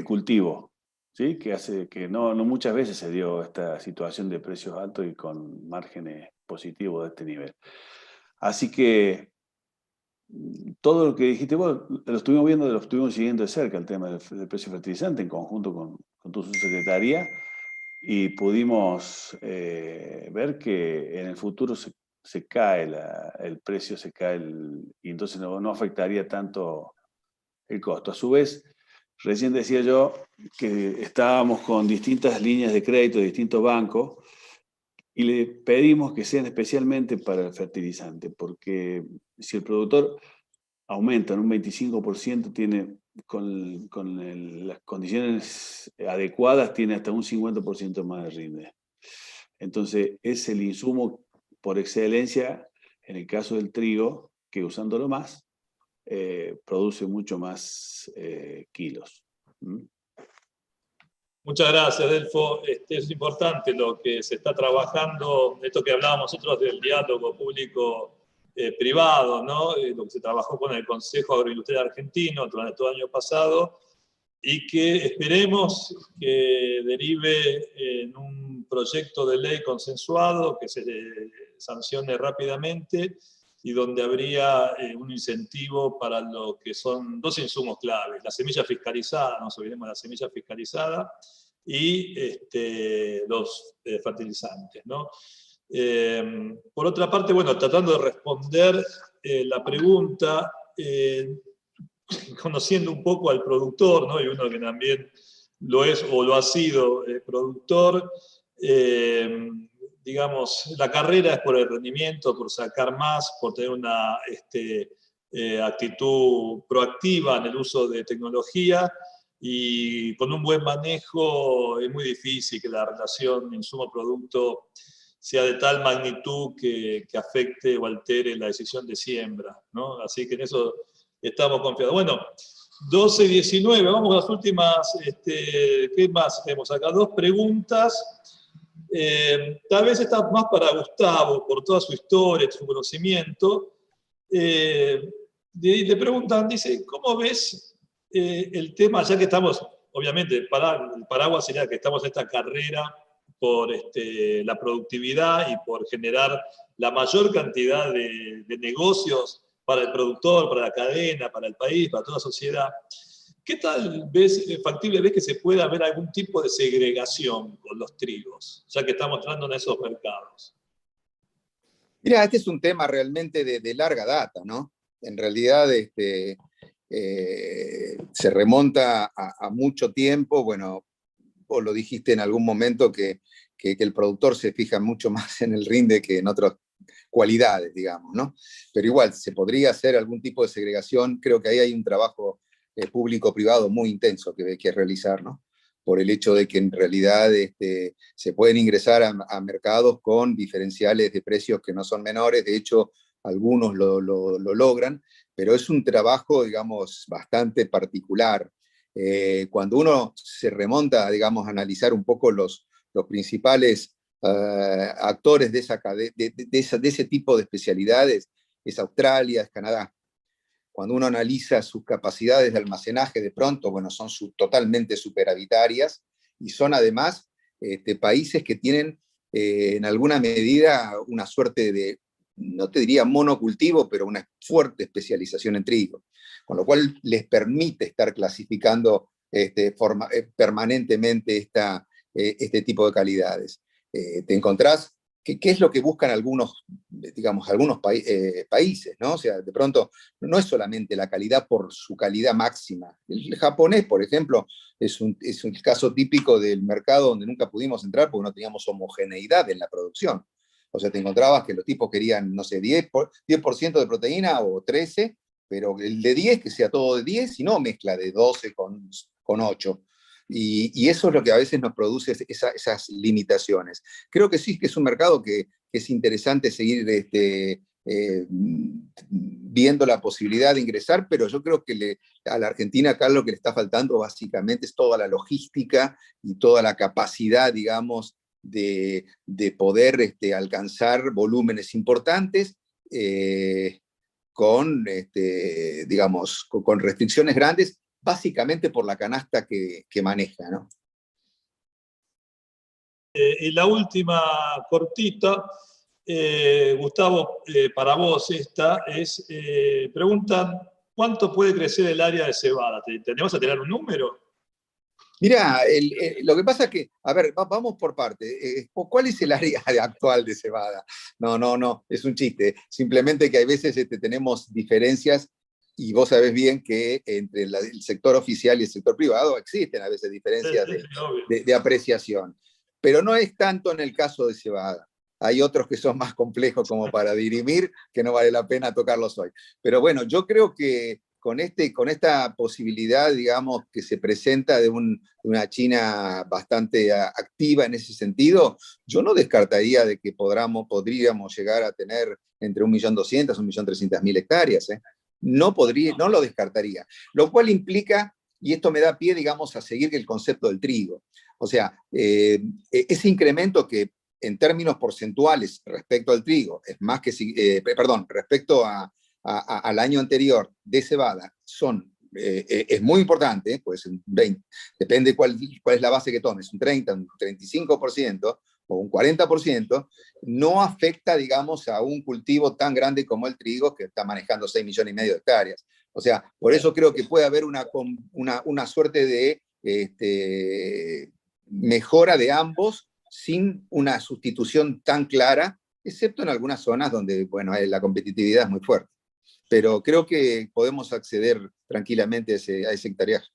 cultivo, ¿sí? Que hace que no muchas veces se dio esta situación de precios altos y con márgenes positivos de este nivel. Así que todo lo que dijiste vos, lo estuvimos viendo, lo estuvimos siguiendo de cerca, el tema del precio fertilizante en conjunto con tu subsecretaría, y pudimos ver que en el futuro se cae el precio, y entonces no afectaría tanto el costo. A su vez, recién decía yo que estábamos con distintas líneas de crédito de distintos bancos y le pedimos que sean especialmente para el fertilizante, porque si el productor aumenta en un 25%, tiene las condiciones adecuadas, tiene hasta un 50% más de rinde. Entonces, es el insumo por excelencia, en el caso del trigo, que usándolo más, produce mucho más kilos. Muchas gracias, Delfo. Es importante lo que se está trabajando, esto que hablábamos nosotros del diálogo público-privado, ¿no? Lo que se trabajó con el Consejo Agroindustrial Argentino durante todo el año pasado, y que esperemos que derive en un proyecto de ley consensuado, que se sancione rápidamente, y donde habría un incentivo para lo que son dos insumos claves: la semilla fiscalizada, no nos olvidemos de la semilla fiscalizada, y los fertilizantes, ¿no? Por otra parte, bueno, tratando de responder la pregunta, conociendo un poco al productor, ¿no? Y uno que también lo es o lo ha sido productor, digamos, la carrera es por el rendimiento, por sacar más, por tener una actitud proactiva en el uso de tecnología, y con un buen manejo es muy difícil que la relación insumo-producto sea de tal magnitud que afecte o altere la decisión de siembra, ¿no? Así que en eso estamos confiados. Bueno, 12:19, vamos a las últimas, ¿qué más tenemos acá? Dos preguntas. Tal vez está más para Gustavo, por toda su historia, su conocimiento. Le preguntan, dice, ¿cómo ves el tema, ya que estamos, obviamente, el paraguas sería que estamos en esta carrera por la productividad y por generar la mayor cantidad de negocios para el productor, para la cadena, para el país, para toda la sociedad? ¿Qué tal factible ves que se pueda haber algún tipo de segregación con los trigos, ya que estamos entrando en esos mercados? Mira, este es un tema realmente de larga data, ¿no? En realidad se remonta a mucho tiempo. Bueno, vos lo dijiste en algún momento que el productor se fija mucho más en el rinde que en otras cualidades, digamos, ¿no? Pero igual, se podría hacer algún tipo de segregación. Creo que ahí hay un trabajo público-privado muy intenso que hay que realizar, ¿no? Por el hecho de que en realidad se pueden ingresar a mercados con diferenciales de precios que no son menores. De hecho, algunos lo logran, pero es un trabajo, digamos, bastante particular. Cuando uno se remonta, digamos, a analizar un poco los principales actores de ese tipo de especialidades, es Australia, es Canadá. Cuando uno analiza sus capacidades de almacenaje, de pronto, bueno, son totalmente superavitarias, y son además países que tienen en alguna medida una suerte de, no te diría monocultivo, pero una fuerte especialización en trigo, con lo cual les permite estar clasificando permanentemente este tipo de calidades. Te encontrás, ¿qué es lo que buscan algunos países, ¿no? O sea, de pronto, no es solamente la calidad por su calidad máxima. El japonés, por ejemplo, es un caso típico del mercado donde nunca pudimos entrar porque no teníamos homogeneidad en la producción. O sea, te encontrabas que los tipos querían, no sé, 10% de proteína o 13%, pero el de 10 que sea todo de 10 y no mezcla de 12 con 8. Y eso es lo que a veces nos produce esas limitaciones. Creo que sí, que es un mercado que es interesante seguir viendo la posibilidad de ingresar, pero yo creo que a la Argentina acá lo que le está faltando básicamente es toda la logística y toda la capacidad, digamos, de poder alcanzar volúmenes importantes digamos, con restricciones grandes, básicamente por la canasta que maneja, ¿no? Y la última cortita, Gustavo, para vos esta es, preguntan, ¿cuánto puede crecer el área de cebada? ¿Tenemos a tener un número? Mirá, lo que pasa es que, a ver, vamos por parte. ¿Cuál es el área actual de cebada? No, es un chiste. Simplemente que hay veces tenemos diferencias, y vos sabés bien que entre el sector oficial y el sector privado existen a veces diferencias de apreciación. Pero no es tanto en el caso de cebada. Hay otros que son más complejos como para dirimir, que no vale la pena tocarlos hoy. Pero bueno, yo creo que con esta posibilidad, digamos, que se presenta de una China bastante activa en ese sentido, yo no descartaría de que podríamos llegar a tener entre 1.200.000 y 1.300.000 hectáreas. No lo descartaría. Lo cual implica, y esto me da pie, digamos, a seguir el concepto del trigo. O sea, ese incremento que en términos porcentuales respecto al trigo es más que, respecto al año anterior de cebada es muy importante, pues un 20, depende cuál es la base que tomes, un 30, un 35% o un 40%, no afecta, digamos, a un cultivo tan grande como el trigo, que está manejando 6,5 millones de hectáreas. O sea, por eso creo que puede haber una suerte de mejora de ambos sin una sustitución tan clara, excepto en algunas zonas donde, bueno, la competitividad es muy fuerte. Pero creo que podemos acceder tranquilamente a ese hectareaje.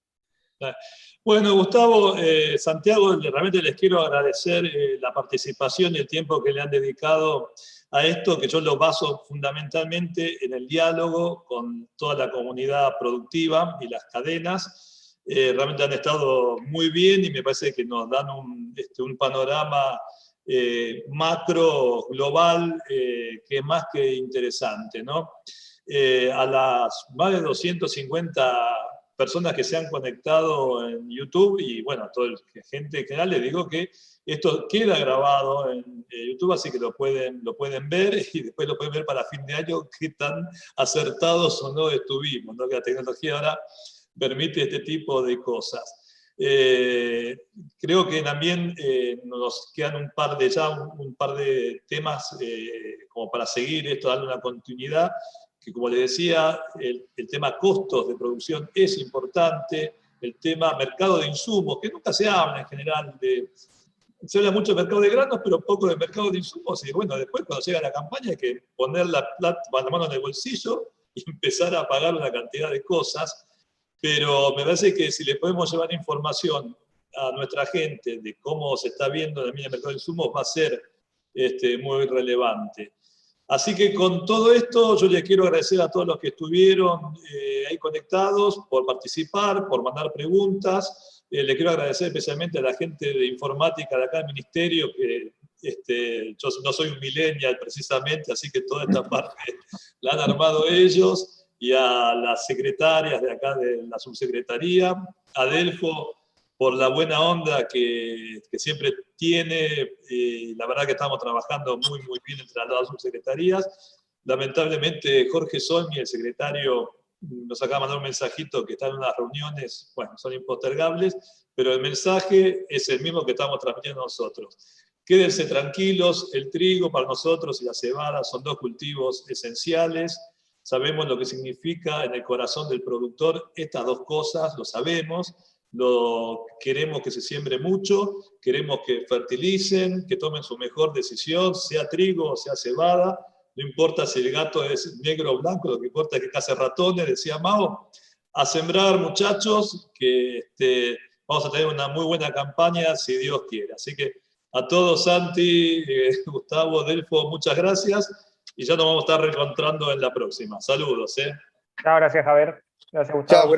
Bueno, Gustavo, Santiago, realmente les quiero agradecer la participación y el tiempo que le han dedicado a esto, que yo lo baso fundamentalmente en el diálogo con toda la comunidad productiva y las cadenas. Realmente han estado muy bien y me parece que nos dan un panorama macro, global, que es más que interesante, ¿no? A las más de 250 personas que se han conectado en YouTube y bueno, a toda la gente en general, les digo que esto queda grabado en YouTube, así que lo pueden ver y después lo pueden ver para fin de año qué tan acertados o no estuvimos, ¿no? Que la tecnología ahora permite este tipo de cosas. Creo que también nos quedan un par de temas como para seguir esto, darle una continuidad, que como les decía, el tema costos de producción es importante, el tema mercado de insumos, que nunca se habla en general se habla mucho de mercado de granos, pero poco de mercado de insumos, y bueno, después cuando llega la campaña hay que poner la mano en el bolsillo y empezar a pagar una cantidad de cosas, pero me parece que si le podemos llevar información a nuestra gente de cómo se está viendo también el mercado de insumos, va a ser muy relevante. Así que con todo esto yo les quiero agradecer a todos los que estuvieron ahí conectados por participar, por mandar preguntas. Le quiero agradecer especialmente a la gente de informática de acá del Ministerio, que yo no soy un millennial precisamente, así que toda esta parte la han armado ellos, y a las secretarias de acá de la subsecretaría, a Delfo por la buena onda que siempre tiene, la verdad que estamos trabajando muy bien entre las dos subsecretarías. Lamentablemente Jorge Solmi, el secretario, nos acaba de mandar un mensajito que está en unas reuniones, bueno, son impostergables, pero el mensaje es el mismo que estamos transmitiendo nosotros. Quédense tranquilos, el trigo para nosotros y la cebada son dos cultivos esenciales. Sabemos lo que significa en el corazón del productor estas dos cosas, lo sabemos. Queremos que se siembre mucho, queremos que fertilicen, que tomen su mejor decisión, sea trigo o sea cebada. No importa si el gato es negro o blanco, lo que importa es que case ratones, decía Mao. A sembrar, muchachos, que vamos a tener una muy buena campaña, si Dios quiere. Así que a todos, Santi, Gustavo, Delfo, muchas gracias. Y ya nos vamos a estar reencontrando en la próxima. Saludos. Chao, gracias, Javier. Gracias, Gustavo. Chao.